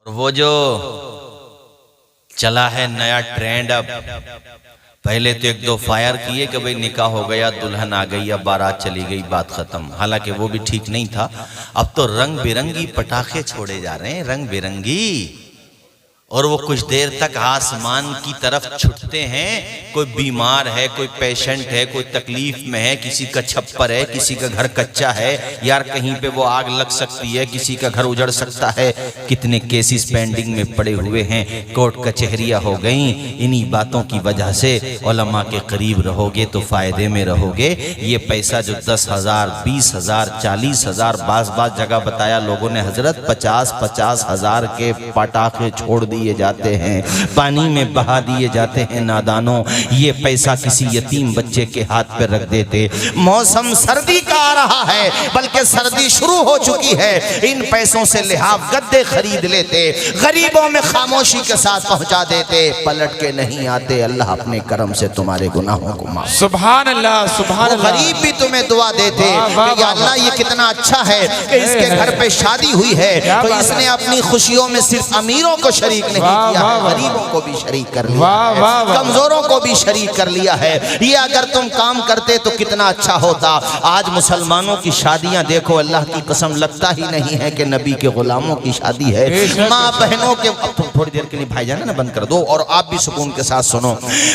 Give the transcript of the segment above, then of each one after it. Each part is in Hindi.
और वो जो चला है नया ट्रेंड, अब पहले तो एक दो फायर किए कि भाई निकाह हो गया, दुल्हन आ गई, अब बारात चली गई, बात खत्म। हालांकि वो भी ठीक नहीं था। अब तो रंग बिरंगी पटाखे छोड़े जा रहे हैं, रंग बिरंगी, और वो कुछ देर तक आसमान की तरफ छुटते हैं। कोई बीमार है, कोई पेशेंट है, कोई तकलीफ में है, किसी का छप्पर है, किसी का घर कच्चा है, यार कहीं पे वो आग lग सकती है, किसी का घर उजड़ सकता है। कितने केसेस पेंडिंग में पड़े हुए हैं, कोर्ट कचहरियां हो गई। इन्हीं बातों की वजह से उलमा के करीब रहोगे तो फायदे में रहोगे। ये पैसा जो 10,000, 20,000, 40,000, बाज जगह बताया लोगों ने हजरत 50-50 हजार के पटाखे छोड़ दिए जाते हैं, पानी में बहा दिए जाते हैं नादानों। ये पैसा किसी यतीम बच्चे के हाथ पे रख देते। मौसम सर्दी का आ रहा है, बल्कि सर्दी शुरू हो चुकी है, इन पैसों से लिहाफ गद्दे खरीद लेते, गरीबों में खामोशी के साथ पहुंचा देते, पलट के नहीं आते। अल्लाह अपने करम से तुम्हारे गुनाहों को माफ। सुभान अल्लाह, सुभान अल्लाह। गरीब भी तुम्हें दुआ देते कि अल्लाह ये कितना अच्छा है कि इसके घर पे शादी हुई है, तो इसने अपनी खुशियों में सिर्फ अमीरों को शरीक नहीं किया है, गरीबों को भी शरीक कर लिया है, कमजोरों को भी शरीक कर लिया है। ये अगर तुम काम करते तो कितना अच्छा होता। आज मुसलमानों की शादियां देखो, अल्लाह की कसम लगता ही नहीं है कि नबी के गुलामों की शादी है। माँ बहनों के, थोड़ी देर के लिए भाईजान ना बंद कर दो और आप भी सुकून के साथ सुनो।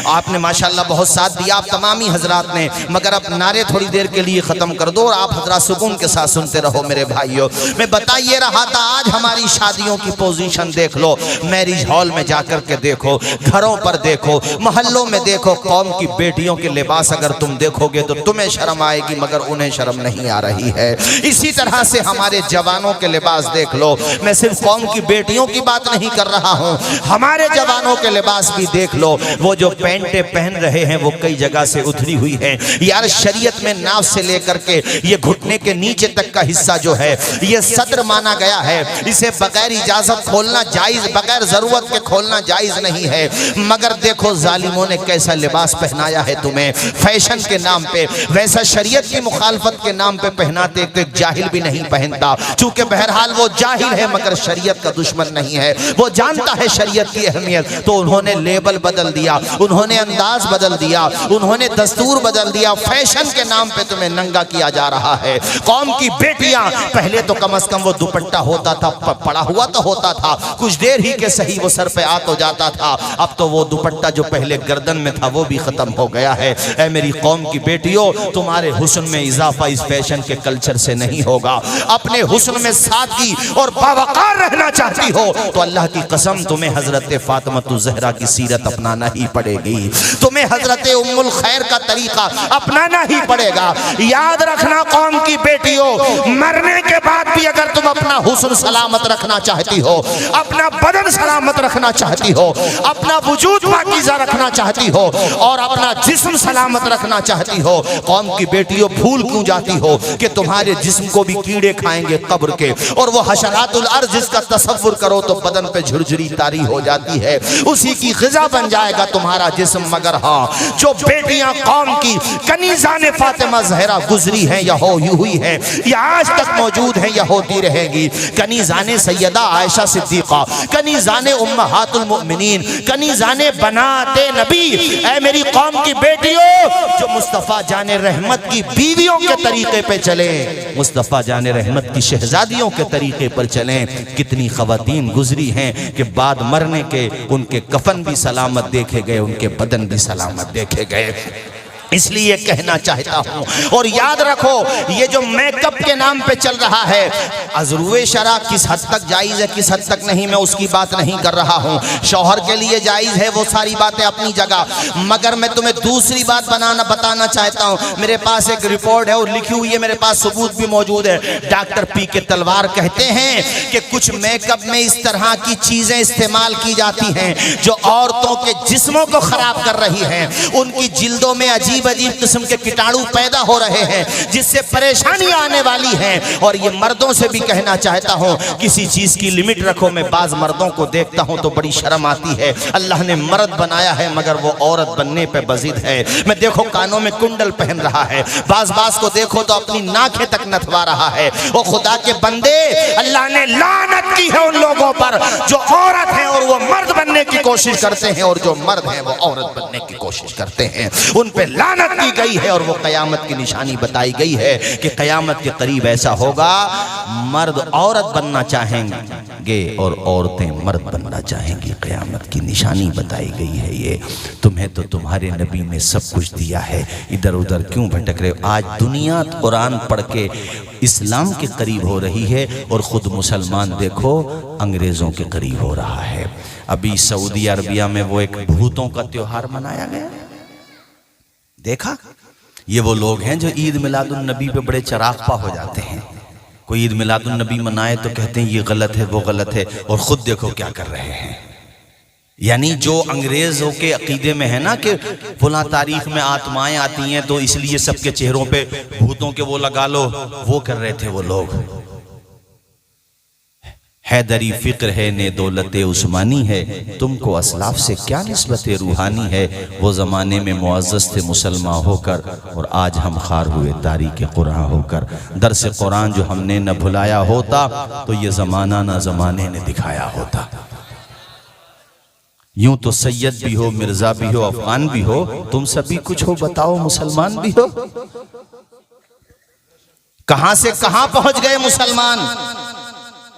आपने माशाल्लाह बहुत साथ दिया, आप तमामी हजरात ने, मगर अब नारे थोड़ी देर के लिए खत्म कर दो और आप हजरात सुकून के साथ सुनते रहो मेरे भाइयों। मैं बता ये रहा था, आज हमारी शादियों की पोजीशन देख लो, मैरिज हॉल में जाकर के देखो, घरों पर देखो, मोहल्लों में देखो, कौम की बेटियों के लिबास अगर तुम देखोगे तो तुम्हें शर्म आएगी, मगर उन्हें शर्म नहीं आ रही है। इसी तरह से हमारे जवानों के लिबास देख लो। मैं सिर्फ कौम की बेटियों की बात नहीं कर रहा हूं, हमारे जवानों के लिबास भी देख लो। वो जो पैंटे पहन रहे हैं वो कई जगह से उतरी हुई है। यार शरीयत में नाव से लेकर के ये घुटने के नीचे तक का हिस्सा जो है ये सदर माना गया है। इसे बगैर इजाजत खोलना जायज, बगैर जरूरत के खोलना जायज नहीं है। मगर देखो जालिमों ने कैसा लिबास पहनाया है तुम्हें फैशन के नाम पे, वैसा शरीयत की मुखालफत के नाम पे पहनाते तो एक जाहिल भी नहीं पहनता। चूंकि बहरहाल वो जाहिल है मगर शरीयत का दुश्मन नहीं है, वो जानता है शरीयत की अहमियत। तो उन्होंने लेबल बदल दिया, उन्होंने अंदाज बदल दिया, उन्होंने दस्तूर बदल दिया। फैशन के नाम पे तुम्हें नंगा किया जा रहा है। कौम की बेटियां, पहले तो कम से कम वो दुपट्टा होता था, पड़ा हुआ तो होता था, कुछ देर ही के सही वो सर पे आ तो जाता था। अब तो वो दुपट्टा जो पहले गर्दन में था वो भी खत्म हो गया है। ऐ मेरी कौम की बेटियों, तुम्हारे हुस्न में इजाफा इस फैशन के कल्चर से नहीं होगा। अपने हुस्न में सादगी और बावकार रहना चाहती हो तो अल्लाह की कसम तुम्हें हजरत फातिमा ज़हरा की सीरत अपनाना ही पड़ेगी, तुम्हें हजरत उम्मुल खैर का तरीका अपनाना ही पड़ेगा। याद रखना कौम की बेटियों, मरने के बाद भी अगर तुम अपना हुस्न सलामत रखना चाहती हो, अपना बदन सलामत रखना चाहती हो, अपना वजूद पाकीज़ा रखना चाहती हो और अपना जिस्म सलामत रखना चाहती हो, कौम की बेटियों भूल क्यों जाती हो कि तुम्हारे जिस्म को भी कीड़े खाएंगे कब्र के, और वो हशरातुल अर्ज़ जिसका तसव्वुर करो तो बदन पे झुरझुरी तारी हो जाती है, उसी की ग़िज़ा बन जाएगा तुम्हारा जिस्म। मगर हाँ, जो बेटियां कौम की कनीज़ाने फातिमा ज़हरा गुजरी हैं या हुई हैं या आज तक मौजूद हैं या होती रहेगी, कनीज़ाने सैयदा आयशा सिद्दीक़ा, कनीज़ाने उम्महातुल मुमिनीन, कनीज़ाने बनाते नबी, ऐ मेरी कौम की बेटियों, जो मुस्तफ़ा जाने रहमत की बीवियों के तरीके पे चले, मुस्तफ़ा जाने रहमत की शहजादियों के तरीके पर चलें। कितनी ख़वातीन गुजरी हैं कि बाद मरने के उनके कफन भी सलामत देखे गए, उनके बदन भी सलामत देखे गए। इसलिए कहना चाहता हूं, और याद रखो ये जो मेकअप के नाम पे चल रहा है, अज़रुए शरा किस हद तक जायज़ है किस हद तक नहीं, मैं उसकी बात नहीं कर रहा हूं। शौहर के लिए जायज़ है, वो सारी बातें अपनी जगह, मगर मैं तुम्हें दूसरी बात बताना चाहता हूं। मेरे पास एक रिपोर्ट है और लिखी हुई है, मेरे पास सबूत भी मौजूद है। Doctor PK. तलवार कहते हैं कि कुछ मेकअप में इस तरह की चीजें इस्तेमाल की जाती हैं जो औरतों के जिस्मों को खराब कर रही हैं, उनकी जिल्दों में अजीब अजीब अजीब किस्म के कीटाणु पैदा हो रहे हैं जिससे परेशानियां आने वाली हैं। और ये मर्दों से भी कहना चाहता हूं, किसी चीज की लिमिट रखो। मैं बाज मर्दों को देखता हूं तो बड़ी शर्म आती है। अल्लाह ने मर्द बनाया है मगर वो औरत बनने पे बजिद है। मैं देखो कानों में कुंडल पहन रहा है, बाज को देखो तो अपनी नाखें तक नथवा रहा है। वो खुदा के बंदे, अल्लाह ने लानत की है उन लोगों पर जो औरत हैं और वो मर्द बनने की कोशिश करते हैं, और जो मर्द हैं वो औरत बनने की कोशिश करते हैं। उन पे लानत की गई है और वो कयामत की निशानी बताई गई है कि कयामत के करीब ऐसा होगा, मर्द औरत बनना चाहेंगे और औरतें मर्द बनना चाहेंगी। कयामत की निशानी बताई गई है ये। तुम्हें तो तुम्हारे नबी ने सब कुछ दिया है, इधर उधर क्यों भटक रहे हो? आज दुनिया कुरान पढ़ के इस्लाम के करीब हो रही है और खुद मुसलमान देखो अंग्रेजों के करीब हो रहा है। अभी सऊदी अरबिया में वो एक भूतों का त्योहार मनाया गया, देखा? ये वो लोग हैं जो ईद मिलादुन नबी पे बड़े चरागपा हो जाते हैं। कोई ईद मिलादुन नबी मनाए तो कहते हैं ये गलत है वो गलत है, और खुद देखो क्या कर रहे हैं। यानी जो अंग्रेजों के अकीदे में है ना कि फुला तारीख में आत्माएं आती हैं तो इसलिए सबके चेहरों पे भूतों के वो लगा लो, वो कर रहे थे वो लोग। हैदरी फिक्र है ने दौलत उस्मानी है, तुमको असलाफ से क्या निस्बत रूहानी है। वो ज़माने में मुअज़्ज़ज़ थे मुसलमान होकर और आज हम खार हुए तारीक़ कुरान होकर। दर्स कुरान जो हमने न भुलाया होता तो ये ज़माना न ज़माने ने दिखाया होता। यूं तो सैयद भी हो, मिर्जा भी हो, अफगान भी हो, तुम सभी कुछ हो, बताओ मुसलमान भी हो। कहां से कहां पहुंच गए मुसलमान।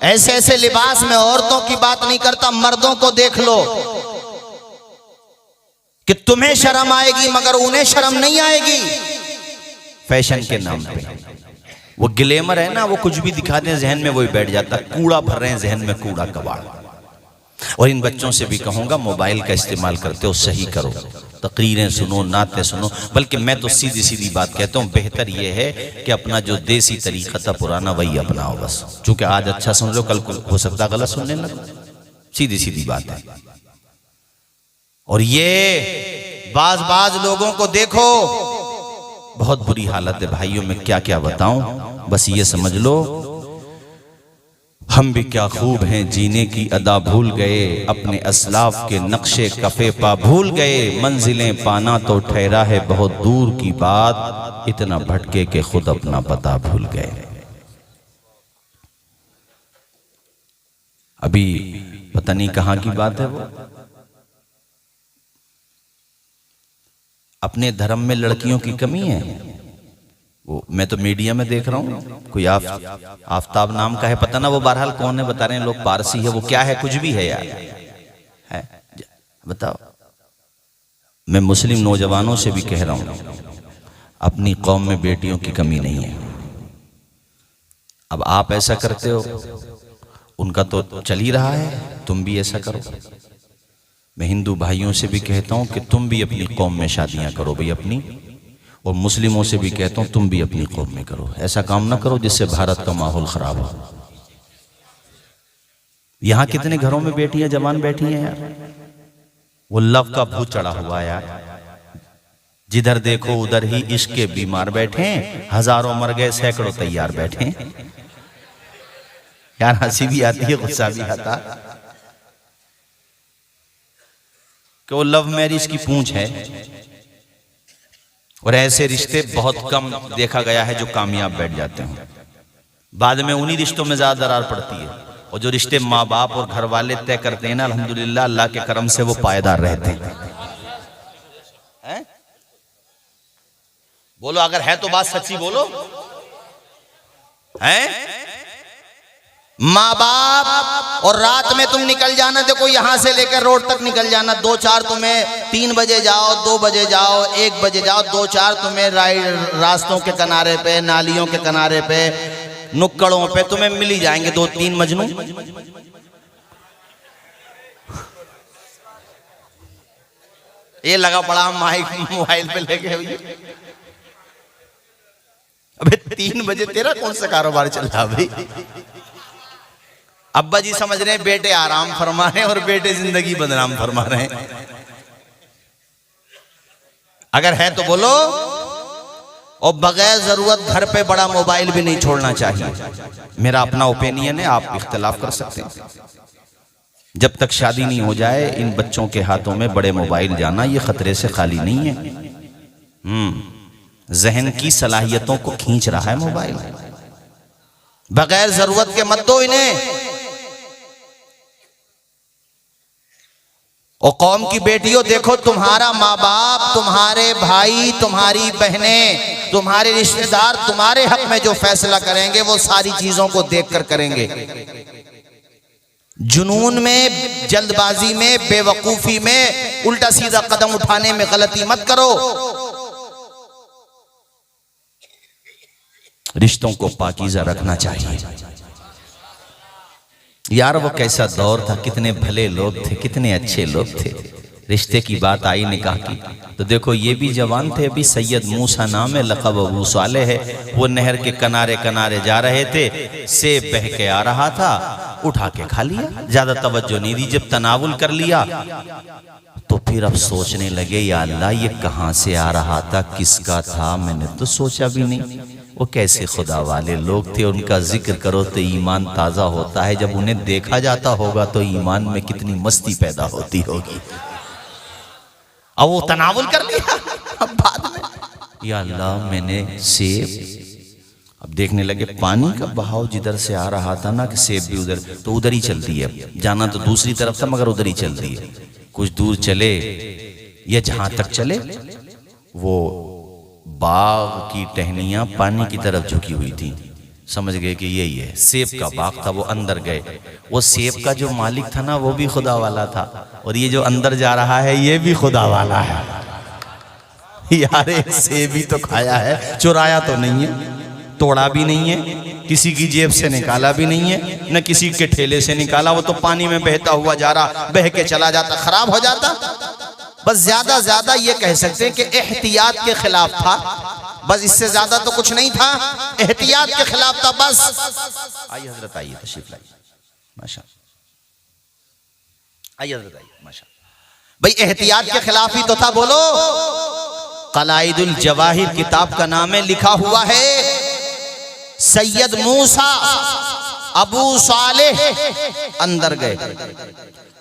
ऐसे ऐसे लिबास में औरतों की बात नहीं करता, मर्दों को देख लो कि तुम्हें शर्म आएगी मगर उन्हें शर्म नहीं आएगी। फैशन के नाम पे वो ग्लैमर है ना, वो कुछ भी दिखाते हैं जहन में वही बैठ जाता। कूड़ा भर रहे हैं जहन में, कूड़ा कबाड़। और इन बच्चों से भी कहूंगा मोबाइल का इस्तेमाल करते हो सही करो, तकरीरें सुनो, नाते सुनो। बल्कि मैं तो सीधी सीधी बात कहता हूँ, बेहतर यह है कि अपना जो देसी तरीका था पुराना वही अपनाओ बस। चूंकि आज अच्छा सुन लो, कल हो सकता गलत सुनने लगो। सीधी सीधी बात है। और ये बाज लोगों को देखो, बहुत बुरी हालत है भाइयों, में क्या क्या बताऊं। बस ये समझ लो हम भी क्या खूब हैं, जीने की अदा भूल गए, अपने असलाफ के नक्शे कफे पा भूल गए। मंजिलें पाना तो ठहरा है बहुत दूर की बात, इतना भटके के खुद अपना पता भूल गए। अभी पता नहीं कहां की बात है वो। अपने धर्म में लड़कियों की कमी है। वो मैं तो मीडिया में देख रहा हूँ, कोई आफताब नाम का है, पता ना वो बहरहाल कौन है, बता रहे हैं लोग पारसी है, वो क्या है, कुछ भी है यार, है बताओ। मैं मुस्लिम नौजवानों से भी कह रहा हूँ, अपनी कौम में बेटियों की कमी नहीं है। अब आप ऐसा करते हो, उनका तो चल ही रहा है, तुम भी ऐसा करो। मैं हिंदू भाइयों से भी कहता हूँ कि तुम भी अपनी कौम में शादियां करो भाई अपनी, और मुस्लिमों से भी कहता हूं तुम भी अपनी कौम में करो। ऐसा काम ना करो जिससे भारत का माहौल खराब हो। यहां कितने घरों में बेटियां जवान बैठी हैं यार, वो लव का भूत चढ़ा हुआ है यार। जिधर देखो उधर ही इश्क के बीमार बैठे हैं, हजारों मर गए सैकड़ों तैयार बैठे हैं। यार हंसी भी आती है, गुस्सा भी आता कि वो लव मैरिज की पूंछ है। और ऐसे रिश्ते बहुत कम देखा गया है जो कामयाब बैठ जाते हैं। बाद में उन्हीं रिश्तों में ज्यादा दरार पड़ती है। और जो रिश्ते माँ बाप और घर वाले तय करते हैं ना, अल्हम्दुलिल्लाह अल्लाह के करम से वो पायदार रहते हैं। बोलो अगर है तो बात सच्ची बोलो, है माँ बाप। और रात में तुम निकल जाना, देखो यहां से लेकर रोड तक निकल जाना, 2-4 तुम्हें 3 बजे जाओ, 2 बजे जाओ, 1 बजे जाओ, 2-4 तुम्हें रास्तों के किनारे पे, नालियों के किनारे पे, नुक्कड़ों पे तुम्हें मिल ही जाएंगे 2-3 मजनू। ये लगा पड़ा माइक मोबाइल पे लेके हुई। अबे 3 बजे तेरा कौन सा कारोबार चल रहा भाई। अब्बा जी समझ रहे हैं बेटे आराम फरमा रहे हैं और बेटे जिंदगी बदनाम फरमा रहे हैं। अगर है तो बोलो। और बगैर जरूरत घर पे बड़ा मोबाइल भी नहीं छोड़ना चाहिए। मेरा अपना ओपिनियन है, आप इख्तिलाफ कर सकते हैं। जब तक शादी नहीं हो जाए इन बच्चों के हाथों में बड़े मोबाइल जाना ये खतरे से खाली नहीं है। जहन की सलाहियतों को खींच रहा है मोबाइल। बगैर जरूरत के मत दो इन्हें। और कौम की बेटियों देखो, तुम्हारा माँ बाप, तुम्हारे भाई, तुम्हारी बहनें, तुम्हारे रिश्तेदार तुम्हारे हक में जो फैसला करेंगे वो सारी चीजों को देखकर करेंगे। जुनून में, जल्दबाजी में, बेवकूफी में, उल्टा सीधा कदम उठाने में गलती मत करो। रिश्तों को पाकीज़ा रखना चाहिए। यार वो कैसा दौर था, कितने भले लोग थे, कितने अच्छे लोग थे। रिश्ते की बात आई निकाह की तो देखो ये भी जवान थे। अभी सैयद मूसा नाम है, लक़ब अबू साले है। वो नहर के किनारे किनारे जा रहे थे, सेब बह के आ रहा था, उठा के खा लिया, ज्यादा तवज्जो नहीं दी। जब तनावुल कर लिया तो फिर अब सोचने लगे, या अल्लाह ये कहाँ से आ रहा था, किसका था, मैंने तो सोचा भी नहीं। वो कैसे खुदा वाले लोग थे, उनका जिक्र करो तो ईमान ताज़ा होता है। जब उन्हें देखा जाता होगा तो ईमान में कितनी मस्ती पैदा होती होगी। अब वो तनावुल कर लिया। अब बाद में या अल्लाह मैंने सेब, अब देखने लगे पानी का बहाव जिधर से आ रहा था ना कि सेब भी उधर, तो उधर ही चलती है। जाना तो दूसरी तरफ था मगर उधर ही चलती है। कुछ दूर चले या जहां तक चले वो बाग की टहनियां पानी की तरफ झुकी हुई थी। समझ गए कि यही है, सेब का बाग था। वो अंदर गए। वो सेब का जो मालिक था ना वो भी खुदा वाला था, और ये जो अंदर जा रहा है ये भी खुदा वाला है। यार सेब ही तो खाया है, चुराया तो नहीं है, तोड़ा भी नहीं है, किसी की जेब से निकाला भी नहीं है, न किसी के ठेले से निकाला। वो तो पानी में बहता हुआ जा रहा, बह के चला जाता, खराब हो जाता। बस ज्यादा ज्यादा ये कह सकते हैं कि एहतियात के खिलाफ था, बस इससे ज्यादा तो कुछ नहीं था। एहतियात के खिलाफ था बस। आइए हजरत, आइए तशरीफ लाइए। माशा, आइए हजरत, आइए। माशा भाई, एहतियात के खिलाफ ही तो था। बोलो। कलाइदुल जवाहिर किताब का नाम है, लिखा हुआ है सैयद मूसा अबू सालेह अंदर गए।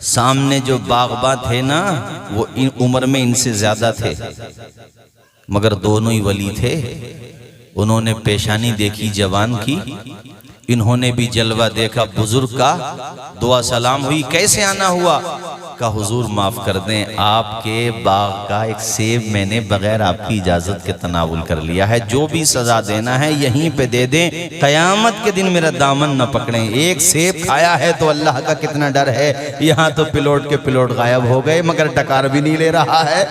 सामने जो बागबा थे ना वो इन उम्र में इनसे ज्यादा थे, मगर दोनों ही वली थे। उन्होंने पेशानी देखी जवान की, इन्होंने भी जलवा देखा बुजुर्ग का। दुआ सलाम हुई, कैसे आना हुआ? का हुजूर माफ कर दें, आपके बाग का एक सेब मैंने बगैर आपकी इजाजत के तनावुल कर लिया है। जो भी सजा देना है यहीं पे दे दें, कयामत के दिन मेरा दामन न पकड़ें। एक सेब खाया है तो अल्लाह का कितना डर है। यहाँ तो पिलोट के पिलोट गायब हो गए, मगर डकार भी नहीं ले रहा है।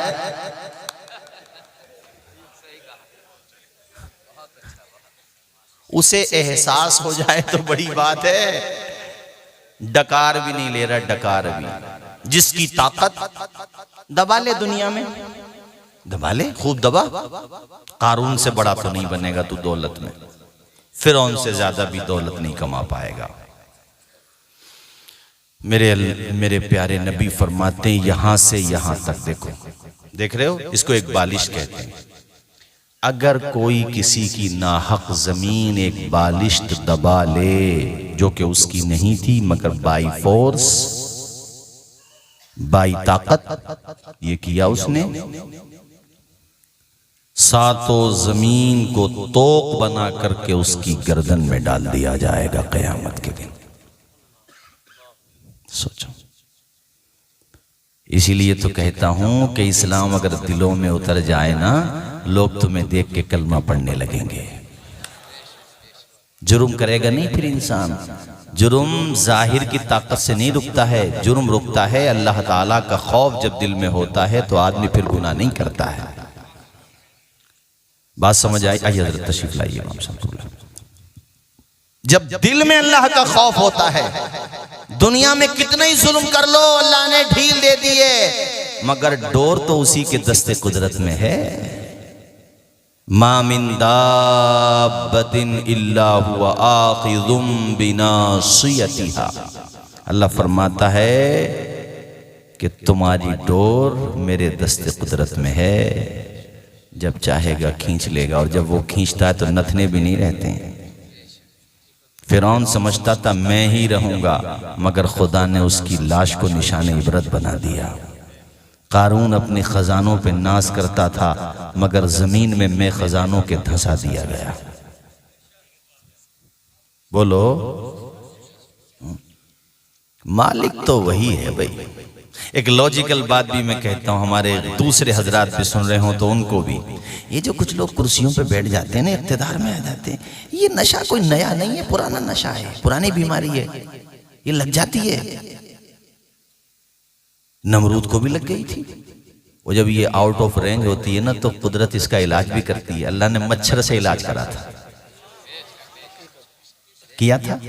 उसे एहसास हो जाए तो बड़ी बात है। डकार भी नहीं ले रहा, डकार भी। जिसकी ताकत दबा ले, दुनिया में दबा ले, खूब दबा। कारून से बड़ा तो नहीं बनेगा तू दौलत में, फिरौन से ज्यादा भी दौलत नहीं कमा पाएगा। मेरे प्यारे नबी फरमाते हैं, यहां से यहां तक देखो, देख रहे हो, इसको एक बालिश कहते हैं। अगर कोई किसी की नाहक जमीन एक बालिश्त दबा ले जो कि उसकी नहीं थी, मगर बाई फोर्स, बाई ताकत ये किया उसने, सातों जमीन को तोक बना करके उसकी गर्दन में डाल दिया जाएगा कयामत के दिन। सोचो। इसीलिए तो कहता हूं कि इस्लाम अगर दिलों में उतर जाए ना, लोग तुम्हें देख के कलमा पढ़ने लगेंगे। जुर्म करेगा नहीं फिर इंसान। जुर्म जाहिर की ताकत से नहीं रुकता है, जुर्म रुकता है अल्लाह ताला का खौफ जब दिल में होता है तो आदमी फिर गुनाह नहीं करता है। बात समझ आई? आइए हजरत तशरीफ लाइए। जब दिल में अल्लाह का खौफ होता है, दुनिया में कितना ही जुल्म कर लो, अल्लाह ने ढील दे दी है, मगर डोर तो उसी के दस्ते कुदरत में है। मा मिन दाब्बतिन इल्ला हुवा आखिज़ुम बिनासियतिहा। अल्लाह फरमाता है कि तुम्हारी डोर मेरे दस्ते कुदरत में है। जब चाहेगा खींच लेगा, और जब वो खींचता है तो नथने भी नहीं रहते हैं। फिरौन समझता था मैं ही रहूंगा, मगर खुदा ने उसकी लाश को निशाने इबरत बना दिया। कारून अपने खजानों पे नाज करता था, मगर जमीन में मैं खजानों के धंसा दिया गया। बोलो, मालिक तो वही है भाई। एक लॉजिकल बात भी मैं कहता हूँ, हमारे दूसरे हजरात भी सुन रहे हो तो उनको भी, ये जो कुछ लोग कुर्सियों पे बैठ जाते हैं ना, इक़्तिदार में आ जाते हैं, ये नशा कोई नया नहीं है, पुराना नशा है, पुरानी बीमारी है, ये लग जाती है। नमरूद को भी लग गई थी। वो जब ये आउट ऑफ रेंज होती है ना, तो कुदरत इसका इलाज भी करती है। अल्लाह ने मच्छर से इलाज करा था, किया था।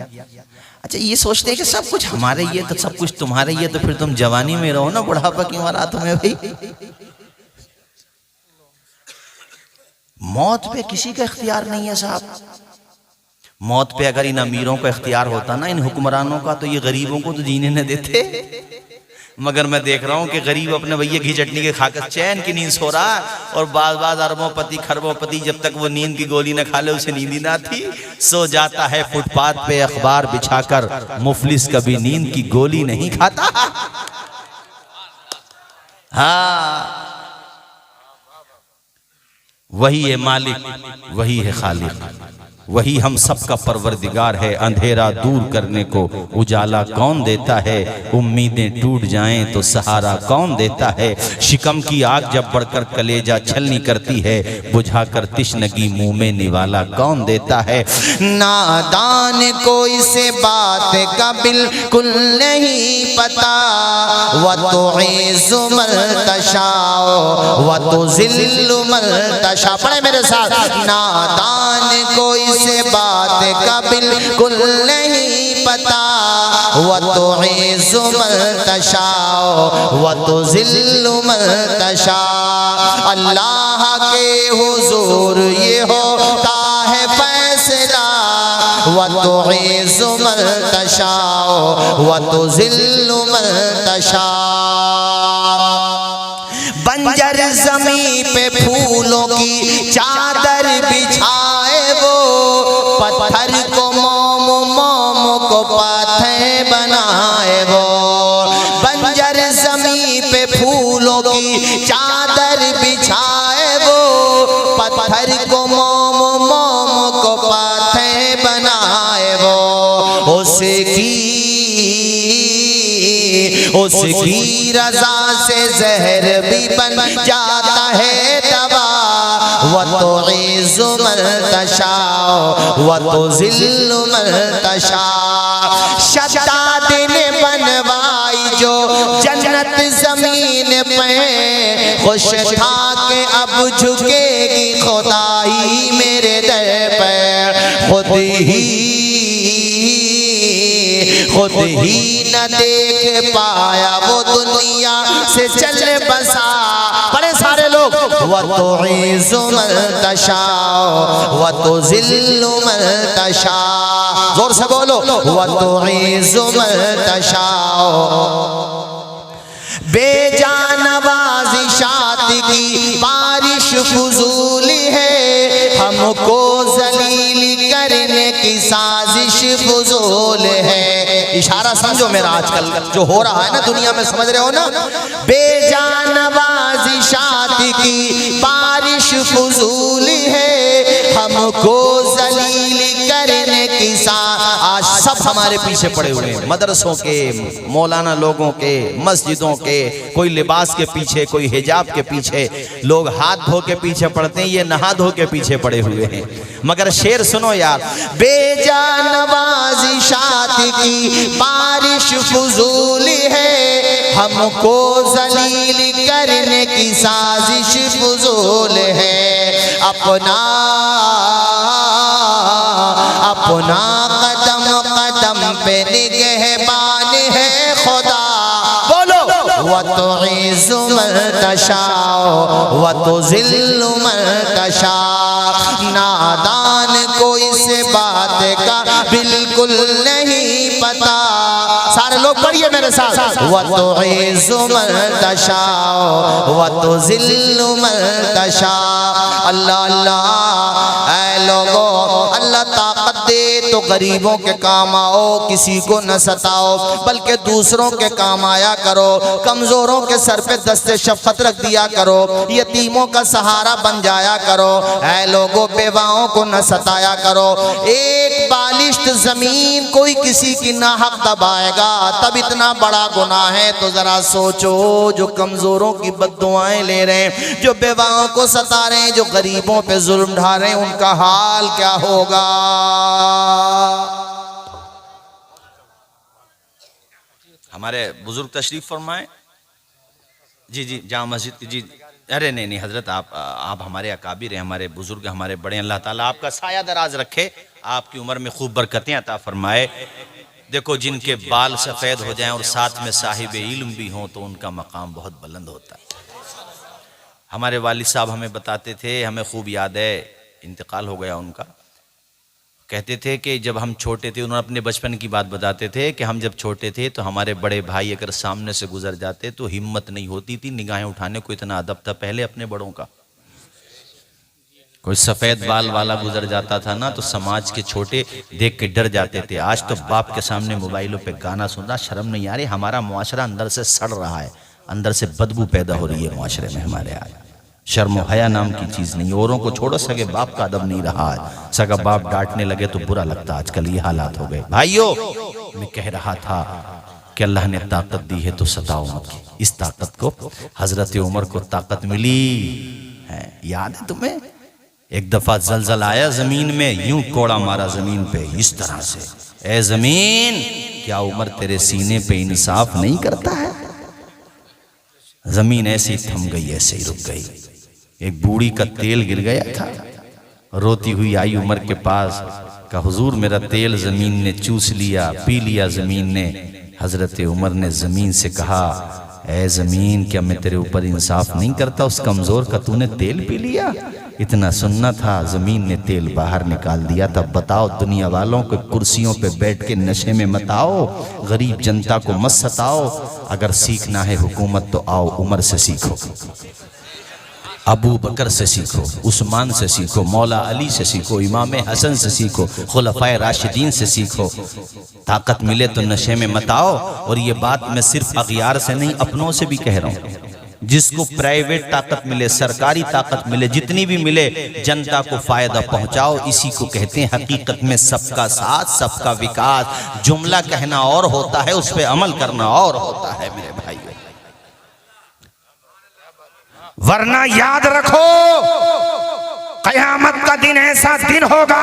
अच्छा, ये सोचते हैं कि सब कुछ हमारे ही है तो सब कुछ तुम्हारे ही है, तो फिर तुम जवानी में रहो ना, बुढ़ापा क्यों आ रहा तुम्हें भाई? मौत पे किसी का इख्तियार नहीं है साहब। मौत पे अगर इन अमीरों का इख्तियार होता ना, इन हुक्मरानों का, तो ये गरीबों को तो जीने न देते। मगर मैं देख रहा हूँ कि गरीब अपने भैया घी चटनी के खाकर चैन की नींद सो रहा है, और बाज अरबोंपति खरबोंपति जब तक वो नींद की गोली न खा ले उसे नींद ही ना आती, सो जाता है फुटपाथ पे अखबार बिछाकर, मुफलिस कभी नींद की गोली नहीं खाता। हाँ, वही है मालिक, वही है खालिक, वही हम सब का परवरदिगार है। अंधेरा दूर करने को उजाला कौन देता है, उम्मीदें टूट जाएं तो सहारा कौन देता है। शिकम की आग जब बढ़कर कलेजा छलनी करती है, बुझाकर तिश्नगी मुंह में निवाला कौन देता है। नादान को इस बात का बिल्कुल नहीं पता, व तो इज़्ज़ु मल्तशाओ व तो ज़िल्लु मल्तशा। पढ़े मेरे साथ, नादान को इस बात का बिल्कुल नहीं पता, व तो इज़्ज़ु मल्तशाओ व तो ज़िल्लु मल्तशा। अल्लाह के हुजूर ये होता है फैसला, व तो इज़्ज़ु मल्तशाओ व तो ज़िल्लु मल्तशा। बंजर ज़मीं पे फूलों की चादर बिछाए वो, पत्थर को मोम मोम को पाथे बनाए वो। बंजर ज़मीं पे फूलों की चादर बिछाए वो, पत्थर को मोम मोम को पाथे बनाए वो। उसकी रज़ा से जहर भी बन जाता है दवा, व तो इज़्ज़ु मल्तशाओ व तो ज़िल्लु मल्तशा। शद्दाद ने बनवाई जो जन्नत जमीन पे, खुश था कि अब झुकेगी खुदाई मेरे दर पे। खुद ही न देख पाया वो दुनिया से चल बसा। बड़े सारे लोग, व तो इज़्ज़ु मल्तशाओ व तो ज़िल्लु मल्तशा। जोर से बोलो, व तो इज़्ज़ु मल्तशाओ। बेजानवाज़िशात की बारिश फुज़ूल है, हमको ज़लील करने की साजिश फुज़ूल है। इशारा समझो मेरा, आजकल जो हो रहा है ना दुनिया में, समझ रहे हो ना। बेजानवाज़िशात की बारिश फुज़ूल है, हमको ज़लील करने की आज सब हमारे पीछे पड़े हुए हैं। मदरसों के, मौलाना लोगों के, मस्जिदों के, कोई लिबास के पीछे, कोई हिजाब के पीछे, लोग हाथ धो के पीछे पड़ते हैं, ये नहा धो के पीछे पड़े हुए हैं। मगर शेर सुनो यार, बेजानवाज़िशात की बारिश फुज़ूल है, हमको ज़लील करने की साजिश फुज़ूल है। अपना कदम कदम पे निगहबान है खुदा। बोलो, व तो इज़्ज़ु मल्तशाओ व तो ज़िल्लु मल्तशा। नादान को इस बात का बिल्कुल नहीं पता। सारे सारे लोग पढ़िए मेरे साथ। व तुइज़्ज़ु मन तशाओ व तुज़िल्लु मन तशाओ। अल्लाह अल्लाह, ऐ लोगों, अल्लाह ताकत दे तो गरीबों के काम आओ, किसी को न सताओ बल्कि दूसरों के काम आया करो। कमजोरों के सर पे दस्ते शफ़क़त रख दिया करो, यतीमों का सहारा बन जाया करो। ऐ लोगों, बेवाओं को न सताया करो। एक बालिश्त जमीन कोई किसी की नाहक दबाएगा तब इतना बड़ा गुनाह है। तो जरा सोचो, जो कमजोरों की बद्दुआएं ले रहे हैं, जो बेवाओं को सता रहे हैं, जो गरीबों पे जुल्म ढा रहे हैं, उनका हाल क्या होगा। हमारे बुजुर्ग तशरीफ फरमाए। जी जी, जामा मस्जिद जी। अरे नहीं नहीं हजरत, आप हमारे अकाबिर हैं, हमारे बुजुर्ग, हमारे बड़े। अल्लाह ताला आपका साया दराज रखे, आपकी उम्र में खूब बरकतें अता फरमाए। देखो, जिनके बाल सफ़ेद हो जाएं और साथ में साहिब इल्म भी हों तो उनका मकाम बहुत बुलंद होता है। हमारे वालिद साहब हमें बताते थे, हमें खूब याद है, इंतकाल हो गया उनका। कहते थे कि जब हम छोटे थे, उन्होंने अपने बचपन की बात बताते थे कि हम जब छोटे थे तो हमारे बड़े भाई अगर सामने से गुजर जाते तो हिम्मत नहीं होती थी निगाहें उठाने को, इतना अदब था पहले अपने बड़ों का। कोई सफ़ेद बाल वाला गुजर जाता था ना तो समाज के छोटे देख के डर जाते थे। आज तो बाप के सामने मोबाइलों पे गाना सुन रहा, शर्म नहीं आ रही। हमारा मुआशरा अंदर से सड़ रहा है, अंदर से बदबू पैदा हो रही है मुआशरे में हमारे। आज शर्म हया नाम की चीज़ नहीं। औरों को छोड़ो, सगे बाप का अदब नहीं रहा है। सगा बाप डांटने लगे तो बुरा लगता। आजकल ये हालात हो गए। भाइयों, मैं कह रहा था कि अल्लाह ने ताकत दी है तो सताओ मत। इस ताकत को हजरत उमर को ताकत मिली है, याद है तुम्हें? एक दफा जलजल आया जमीन में, यूं कोड़ा मारा जमीन पे इस तरह से, ए जमीन, क्या उमर तेरे सीने पे इंसाफ नहीं करता है? जमीन ऐसे ही थम गई, ऐसे ही रुक गई। एक बूढ़ी का तेल गिर गया था, रोती हुई आई उमर के पास, कहा हुजूर मेरा तेल जमीन ने चूस लिया, पी लिया जमीन ने। हजरत उमर ने जमीन से कहा, ए जमीन, क्या मैं तेरे ऊपर इंसाफ नहीं करता? उस कमजोर का तूने तेल पी लिया। इतना सुनना था, जमीन ने तेल बाहर निकाल दिया था। बताओ, दुनिया वालों को कुर्सियों पे बैठ के नशे में मत आओ, गरीब जनता को मत सताओ। अगर सीखना है हुकूमत तो आओ उमर से सीखो, अबू बकर से सीखो, उस्मान से सीखो, मौला अली से सीखो, इमाम हसन से सीखो, खुलफाए राशिदीन से सीखो। ताकत मिले तो नशे में मत आओ। और ये बात मैं सिर्फ अगियार से नहीं, अपनों से भी कह रहा हूँ। जिसको प्राइवेट ताकत मिले, सरकारी ताकत मिले, जितनी भी मिले, जनता को फायदा पहुंचाओ। इसी को कहते हैं हकीकत में सबका साथ सबका विकास। जुमला कहना और होता है, उस पर अमल करना और होता है मेरे भाइयों। वरना याद रखो, कयामत का दिन ऐसा दिन होगा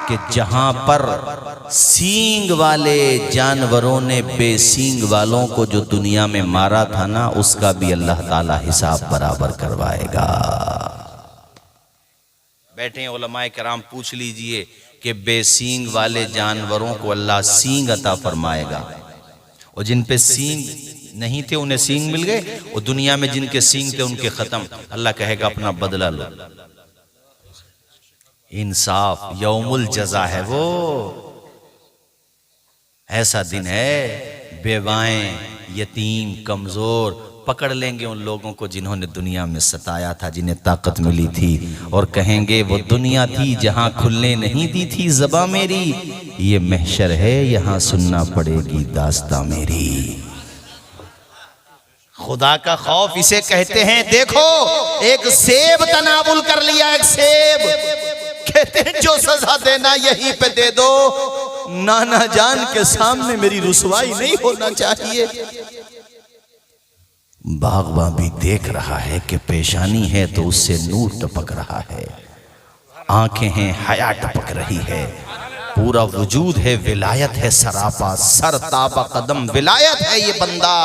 कि जहां पर सींग वाले जानवरों ने बेसींग वालों को जो दुनिया में मारा था ना, उसका भी अल्लाह ताला हिसाब बराबर करवाएगा। बैठे हैं उलमाए किराम, पूछ लीजिए कि बेसींग वाले जानवरों को अल्लाह सींग अता फरमाएगा, और जिन पे सींग नहीं थे उन्हें सींग मिल गए, और दुनिया में जिनके सींग थे उनके खत्म। अल्लाह कहेगा अपना बदला लो। इंसाफ, यौमुल जज़ा है वो। ऐसा दिन है, बेवाएं, यतीम, कमजोर पकड़ लेंगे उन लोगों को जिन्होंने दुनिया में सताया था, जिन्हें ताकत मिली थी, और कहेंगे वो दुनिया थी जहां खुलने नहीं दी थी ज़बां मेरी, ये महशर है यहां सुनना पड़ेगी दास्तां मेरी। खुदा का खौफ इसे कहते हैं। देखो, एक सेब तनावुल कर लिया, एक सेब, कहते हैं जो सजा देना यहीं पे दे दो, नाना जान के सामने मेरी रुसवाई नहीं होना चाहिए। बागबां भी देख रहा है कि पेशानी है तो उससे नूर टपक रहा है, आंखें हैं हया टपक रही है, पूरा वजूद है विलायत है सरापा, सर ताबा कदम विलायत है ये बंदा।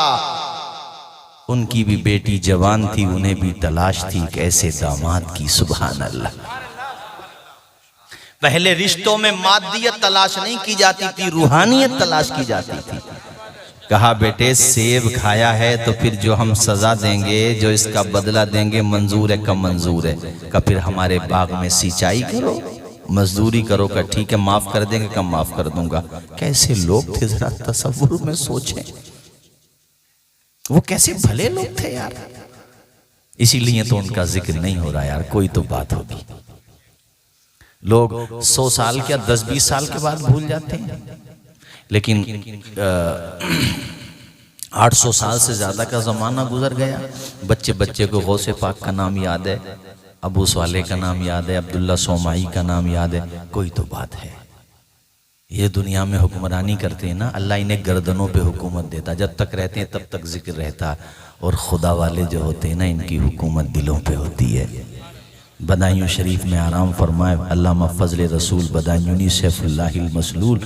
उनकी भी बेटी जवान थी, उन्हें भी तलाश थी कैसे दामाद की। सुभान अल्लाह। पहले रिश्तों में मादियत तलाश नहीं की जाती थी, रूहानियत तलाश की जाती थी। कहा बेटे सेब खाया है तो फिर जो हम सजा देंगे, जो इसका बदला देंगे, मंजूर है कम मंजूर है? का फिर हमारे बाग में सिंचाई करो, मजदूरी करो का ठीक है, माफ कर देंगे, कम माफ कर दूंगा। कैसे लोग थे जरा तसव्वुर में सोचें, वो कैसे भले लोग थे यार। इसीलिए तो उनका जिक्र नहीं हो रहा यार, कोई तो बात होगी। लोग 100 साल क्या 10-20 साल के बाद भूल जाते हैं, लेकिन 800 साल से ज्यादा का जमाना गुजर गया। बच्चे बच्चे को गौसे पाक का नाम याद है, अबू स्वाले का नाम याद है, अब्दुल्ला सोमाई का नाम याद है। कोई तो बात है। ये दुनिया में हुक्मरानी करते हैं ना, अल्लाह इन्हें गर्दनों पे हुकूमत देता, जब तक रहते हैं तब तक जिक्र रहता। और खुदा वाले जो होते हैं ना, इनकी हुकूमत दिलों पे होती है। बदायूं शरीफ में आराम फरमाए अल्लामा फजल रसूल बदायूनी सैफुल्लाहिल मसलूल।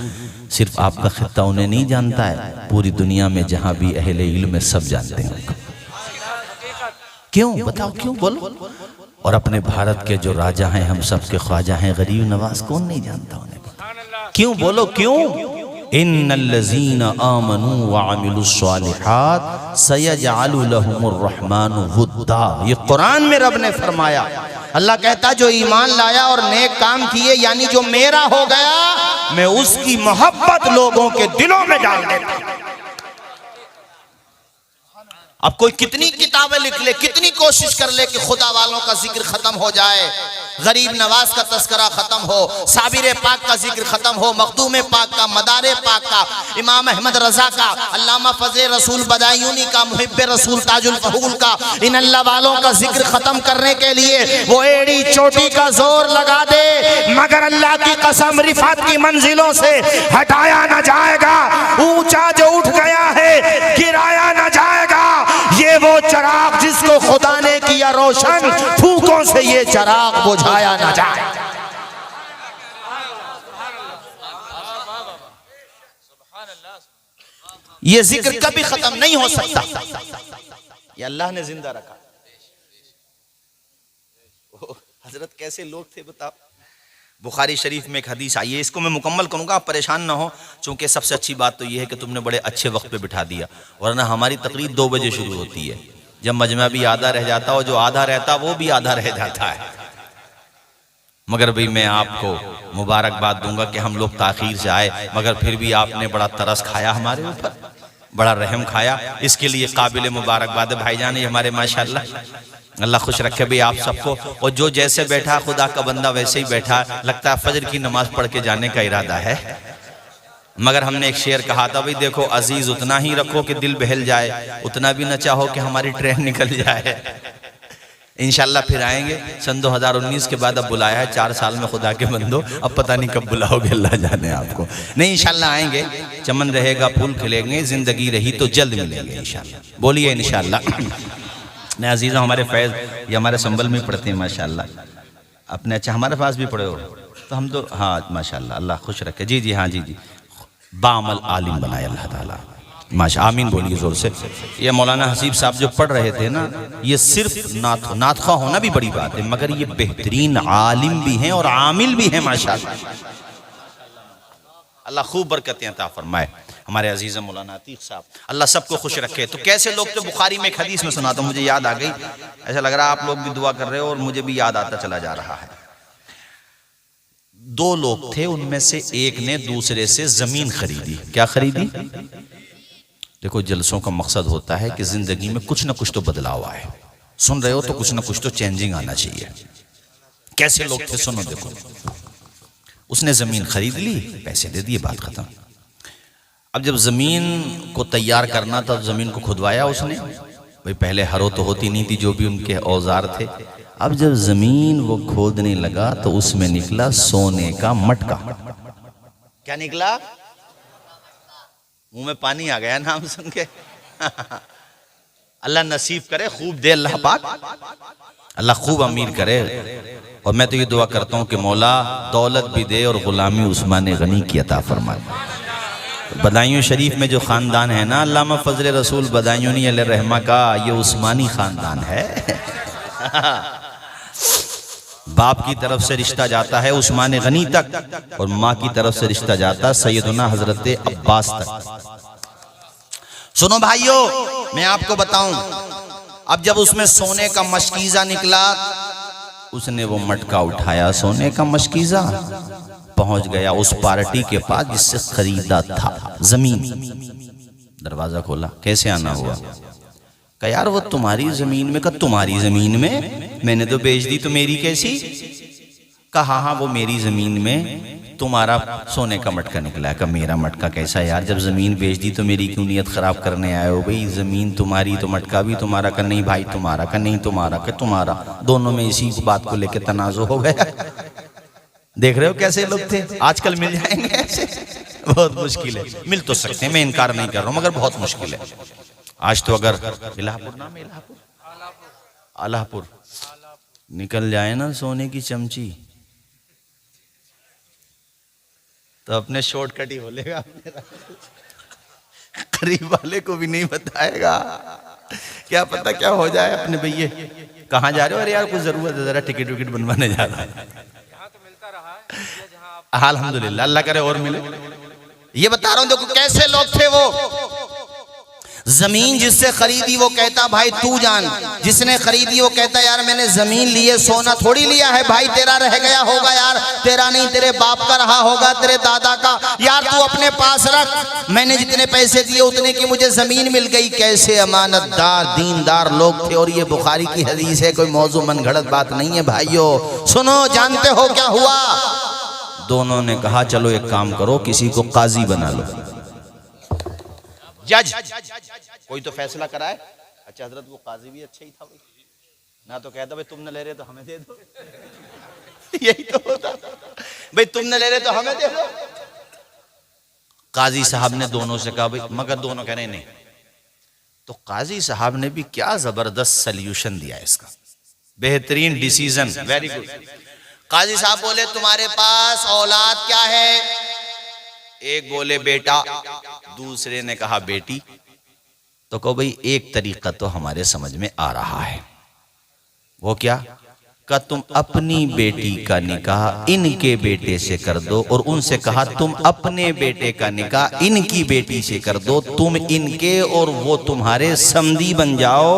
सिर्फ आपका खित्ता उन्हें नहीं जानता है, पूरी दुनिया में जहाँ भी अहले इल्म है सब जानते हैं उनको। क्यों बताओ, क्यों बोलो। और अपने भारत के जो राजा हैं, हम सब के ख्वाजा हैं, गरीब नवाज, कौन नहीं जानता उन्हें? क्यों बोलो, क्यों? इन्नल्लज़ीना आमनू व अमिलुस्सालिहात सयजअलु लहुमुर रहमानु वुद्दा। ये कुरान में रब ने फरमाया। अल्लाह कहता जो ईमान लाया और नेक काम किए, यानी जो मेरा हो गया, मैं उसकी मोहब्बत लोगों के दिलों में डाल देता। अब कोई कितनी किताबें लिख ले, कितनी कोशिश कर ले कि खुदा वालों का जिक्र खत्म हो जाए, गरीब नवाज का तस्करा खत्म हो, साबिर पाक का जिक्र खत्म हो, मखदूम पाक का, मदारे पाक का, इमाम अहमद रजा का, अल्लामा फजल रसूल बदायूनी का, मुहिब्बे रसूल ताजुल फहूल का, इन अल्लाह वालों का जिक्र खत्म करने के लिए वो एड़ी चोटी का जोर लगा दे, मगर अल्लाह की कसम रिफात की मंजिलों से हटाया न जाएगा। ऊंचा जो उठ गया है गिराया न जाएगा। ये वो चिराग जिसको खुदा ने किया रोशन, फूकों से ये चिराग बुझाया न जाए। ये जिक्र कभी खत्म नहीं हो सकता, ये अल्लाह ने जिंदा रखा। हजरत कैसे लोग थे बताओ। बुखारी शरीफ में एक हदीस आई है, इसको मैं मुकम्मल करूंगा, आप परेशान ना हो, क्योंकि सबसे अच्छी बात तो यह है कि तुमने बड़े अच्छे वक्त पे बिठा दिया, वरना हमारी तकरीर 2 बजे शुरू होती है। जब मजमा भी आधा रह जाता हो, जो आधा रहता वो भी आधा रह जाता है। मगर भाई मैं आपको मुबारकबाद दूंगा कि हम लोग ताखीर से आए, मगर फिर भी आपने बड़ा तरस खाया हमारे ऊपर, बड़ा रहम खाया, इसके लिए काबिल मुबारकबाद है भाईजान। ये हमारे माशाल्लाह, अल्लाह खुश रखे भाई आप सबको। और जो जैसे बैठा खुदा का बंदा वैसे ही बैठा, लगता है फजर की नमाज पढ़ के जाने का इरादा है। मगर हमने एक शेर कहा था, भाई देखो अजीज उतना ही रखो कि दिल बहल जाए, उतना भी न चाहो कि हमारी ट्रेन निकल जाए। इंशाल्लाह फिर आएंगे। सन 2019 के बाद अब बुलाया है, 4 साल में खुदा के बंदो, अब पता नहीं कब बुलाओगे, अल्लाह जाने आपको। नहीं इंशाल्लाह आएंगे, चमन रहेगा, फूल खिलेंगे, जिंदगी रही तो जल्द मिलेंगे इंशाल्लाह। बोलिए इंशाल्लाह। नहीं अजीज़ों, हमारे फैज़ ये हमारे संबल में पढ़ते हैं माशाल्लाह अपने। अच्छा हमारे पास भी पढ़े हो तो हम तो, हाँ माशाल्लाह, अल्लाह खुश रखे। जी जी, हाँ जी जी, बामल आलिम बनाए अल्लाह ताला, माशा आमीन बोलिए जोर से। ये मौलाना हसीब साहब जो पढ़ रहे थे ना, ये सिर्फ नातखा होना भी बड़ी बात है, मगर ये बेहतरीन आलिम भी हैं और आमिल भी हैं माशाल्लाह। अल्लाह खूब बरकतें अता फरमाए। हमारे अजीज़ मौलाना अतीक साहब, अल्लाह सबको खुश रखे। तो कैसे लोग, तो बुखारी में एक हदीस में सुनाता हूँ, मुझे याद आ गई, ऐसा लग रहा है आप लोग भी दुआ कर रहे हो और मुझे भी याद आता चला जा रहा है। 2 लोग थे, उनमें से एक ने दूसरे से जमीन खरीदी। क्या खरीदी? देखो जलसों का मकसद होता है कि जिंदगी में कुछ ना कुछ तो बदलाव आए। सुन रहे हो तो कुछ ना कुछ तो चेंजिंग आना चाहिए। कैसे लोग थे सुनो, देखो उसने जमीन खरीद ली, पैसे दे दिए, बात खत्म। अब जब जमीन को तैयार करना था, जमीन को खुदवाया उसने, भाई पहले हरो तो होती नहीं थी, जो भी उनके औजार थे। अब जब जमीन वो खोदने लगा तो उसमें निकला सोने का मटका। क्या निकला? मुंह में पानी आ गया नाम सुन के। अल्लाह नसीब करे, खूब दे अल्लाह पाक, अल्लाह खूब अमीर करे। और मैं तो ये दुआ करता हूँ कि मौला दौलत भी दे और गुलामी उस्मान गनी की अता फरमाए। बदायूं शरीफ में जो ख़ानदान है ना, अल्लामा फजल रसूल बदायूनी अलैहि रहमा का, ये उस्मानी ख़ानदान है। बाप की तरफ से रिश्ता जाता है उस्मान गनी तक, और माँ की तरफ से रिश्ता जाता है सैयदना हजरत अब्बास तक। सुनो भाइयों, मैं आपको बताऊं, अब जब उसमें सोने का मशकीज़ा निकला उसने वो मटका उठाया सोने का मशकीज़ा, पहुंच गया उस पार्टी के पास जिससे खरीदा था जमीन। दरवाजा खोला, कैसे आना हुआ? कहा यार वो तुम्हारी जमीन में। कहा तुम्हारी जमीन में? मैंने तो बेच दी, तो मेरी कैसी? कहा हाँ वो मेरी जमीन में तुम्हारा सोने का मटका निकला है। कहा मेरा मटका कैसा यार, जब जमीन बेच दी तो मेरी क्यों नियत खराब करने आए हो? भाई जमीन तुम्हारी तो मटका भी तुम्हारा। का नहीं भाई तुम्हारा। का नहीं तुम्हारा। का तुम्हारा। दोनों में इसी बात को लेकर तनाज़ो हो गया। देख रहे हो कैसे लोग थे? आजकल मिल जाएंगे ऐसे? बहुत मुश्किल है। मिल तो सकते हैं, मैं इनकार नहीं कर रहा हूँ, मगर बहुत मुश्किल है। आज तो अगर इलाहापुर नाम है, आलापुर निकल जाए ना सोने की चमची तो अपने शॉर्टकट ही बोलेगा, करीब वाले को भी नहीं बताएगा। क्या पता क्या हो जाए। अपने भैया कहाँ जा रहे हो? अरे यार कुछ जरूरत है, जरा टिकट विकेट बनवाने जा रहा है। अल्हम्दुलिल्लाह, अल्लाह करे और मिले। ये बता रहा हूं देखो कैसे लोग थे वो। जमीन जिससे खरीदी वो कहता भाई तू जान। जिसने खरीदी वो कहता यार मैंने जमीन ली है, सोना थोड़ी लिया है भाई, तेरा रह गया होगा यार, तेरा नहीं तेरे बाप का रहा होगा, तेरे दादा का, यार तू अपने पास रख, मैंने जितने पैसे दिए उतने की मुझे जमीन मिल गई। कैसे अमानतदार दीनदार लोग थे। और ये बुखारी की हदीस है, कोई मौजू मनगढ़ंत बात नहीं है भाइयों। सुनो, जानते हो क्या हुआ? दोनों ने कहा चलो एक काम करो, किसी को काजी बना लो, जज, कोई तो फैसला कराए। अच्छा हजरत वो काजी भी अच्छा ही था भाई, ना तो कहता भाई तुम न ले रहे तो हमें दे दो। यही तो होता भाई, तुम न ले रहे तो हमें दे दो। काजी साहब ने दोनों से कहा भाई, मगर दोनों कह रहे नहीं। तो काजी साहब ने भी क्या जबरदस्त सॉल्यूशन दिया इसका, बेहतरीन डिसीजन, वेरी गुड। काजी साहब बोले तुम्हारे पास औलाद क्या है? एक बोले बेटा, दूसरे ने कहा बेटी। तो कहो भाई एक तरीका तो हमारे समझ में आ रहा है। वो क्या? का तुम अपनी बेटी का निकाह इनके बेटे से कर दो, और उनसे कहा तुम अपने बेटे का निकाह इनकी बेटी से कर दो, तुम इनके और वो तुम्हारे समधी बन जाओ,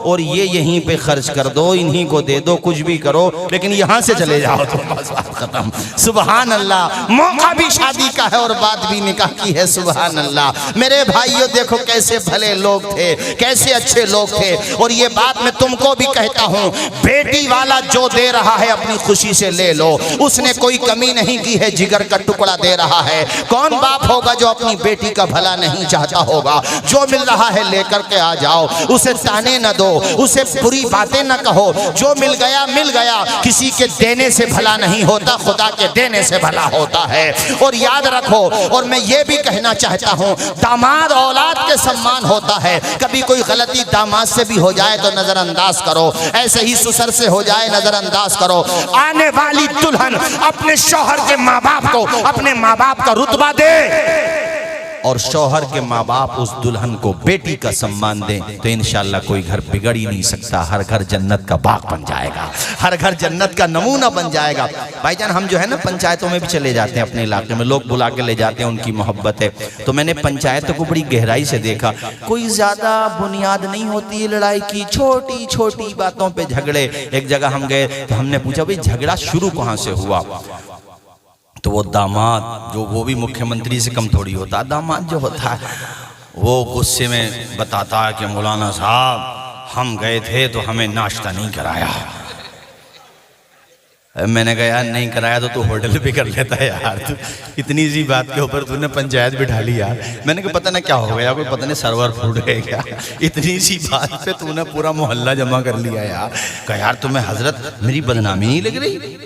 और ये यहीं पे खर्च कर दो, इन्हीं को दे दो, कुछ भी करो, लेकिन यहां से चले जाओ तो बस बात खत्म। सुभान अल्लाह, मौका भी शादी का है और बात भी निकाह की है। सुभान अल्लाह। मेरे भाइयों देखो कैसे भले लोग थे, कैसे अच्छे लोग थे। और ये बात मैं तुमको भी कहता हूं, बेटी वाला जो दे रहा है अपनी खुशी से ले लो, उसने कोई कमी नहीं की है, जिगर का टुकड़ा दे रहा है। कौन बाप होगा जो अपनी बेटी का भला नहीं चाहता होगा? जो मिल रहा है लेकर के आ जाओ, उसे ताने न दो, उसे बुरी बातें न कहो, जो मिल गया मिल गया। किसी के देने से भला नहीं होता, खुदा के देने से भला होता है। और याद रखो, और मैं ये भी कहना चाहता हूं, दामाद औलाद के सम्मान होता है। कभी कोई गलती दामाद से भी हो जाए तो नजरअंदाज करो, ऐसे ही ससुर से हो जाए नजरअंदाज करो। आने वाली दुल्हन अपने शौहर के माँ बाप को अपने माँ बाप का रुतबा दे, और शौहर के माँ बाप उस दुल्हन को बेटी का सम्मान दें, तो इंशाअल्लाह कोई घर बिगड़ ही नहीं सकता। हर घर जन्नत का बाग बन जाएगा, हर घर जन्नत का नमूना बन जाएगा। भाईजान हम जो है ना पंचायतों में भी चले जाते हैं, अपने इलाके में लोग बुला के ले जाते हैं, उनकी मोहब्बत है। तो मैंने पंचायतों को बड़ी गहराई से देखा, कोई ज्यादा बुनियाद नहीं होती है लड़ाई की, छोटी छोटी बातों पे झगड़े। एक जगह हम गए तो हमने पूछा भाई झगड़ा शुरू कहाँ से हुआ? तो वो दामाद, जो वो भी मुख्यमंत्री से कम थोड़ी होता, दामाद जो होता है वो गुस्से में बताता है कि मौलाना साहब हम गए थे तो हमें नाश्ता नहीं कराया। मैंने कहा यार नहीं कराया तो तू होटल पे कर लेता है यार, तू इतनी सी बात के ऊपर तूने पंचायत बिठा ली यार। मैंने कहा पता नहीं क्या हो गया, कोई पता नहीं सर्वर फूट गया क्या, इतनी सी बात पे तूने पूरा मोहल्ला जमा कर लिया यार। कहा यार तुम्हें हजरत मेरी बदनामी नहीं लग रही?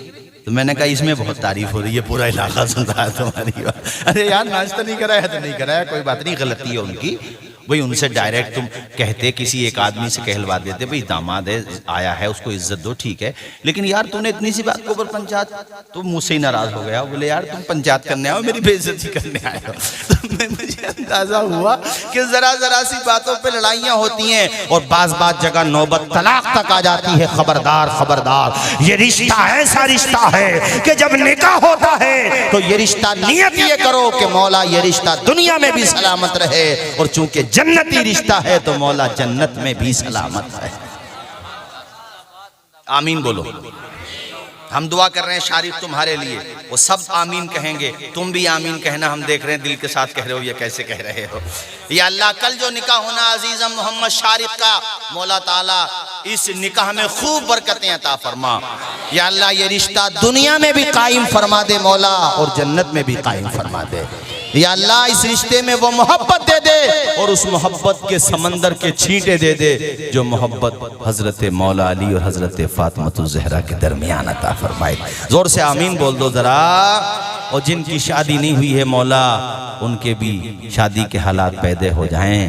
तो मैंने कहा इसमें बहुत तारीफ हो रही है, पूरा इलाका सुनता है तुम्हारी बात। अरे यार नाश्ता नहीं कराया तो नहीं कराया, कोई बात नहीं, गलती है उनकी। भाई उनसे डायरेक्ट तुम कहते, किसी एक आदमी से कहलवा देते भाई दामाद है आया है उसको इज्जत दो, ठीक है, लेकिन यार तूने इतनी सी बात के ऊपर पंचायत, तो मुझसे ही नाराज हो गया। बोले यार तुम पंचायत करने आओ, मेरी बेइज्जती करने आए हो। तो मुझे अंदाजा हुआ कि जरा जरा सी बातों पे लड़ाइयाँ होती हैं और बात जगह नौबत तलाक तक आ जाती है। खबरदार खबरदार, ये रिश्ता ऐसा रिश्ता है कि जब निकाह होता है तो ये रिश्ता नियत ये करो कि मौला ये रिश्ता दुनिया में भी सलामत रहे, और चूंकि जन्नती रिश्ता है तो मौला जन्नत में भी सलामत है। आमीन बोलो। हम दुआ कर रहे हैं शारिफ तुम्हारे लिए, वो सब आमीन कहेंगे, तुम भी आमीन कहना। हम देख रहे हैं दिल के साथ कह रहे हो, ये कैसे कह रहे हो। या अल्लाह कल जो निकाह होना अजीज़म मोहम्मद शारिफ का, मौला ताला इस निकाह में खूब बरकतें अता फरमा। या अल्लाह ये रिश्ता दुनिया में भी कायम फरमा दे मौला, और जन्नत में भी कायम फरमा दे। या अल्लाह इस रिश्ते में वो मोहब्बत दे दे, और उस मोहब्बत के समंदर के छींटे दे दे जो मोहब्बत हजरत मौला अली और हजरत फातिमा ज़हरा के दरमियान अता फरमाए। जोर से आमीन बोल दो जरा। और जिनकी शादी नहीं हुई है मौला, उनके भी शादी के हालात पैदा हो जाएं।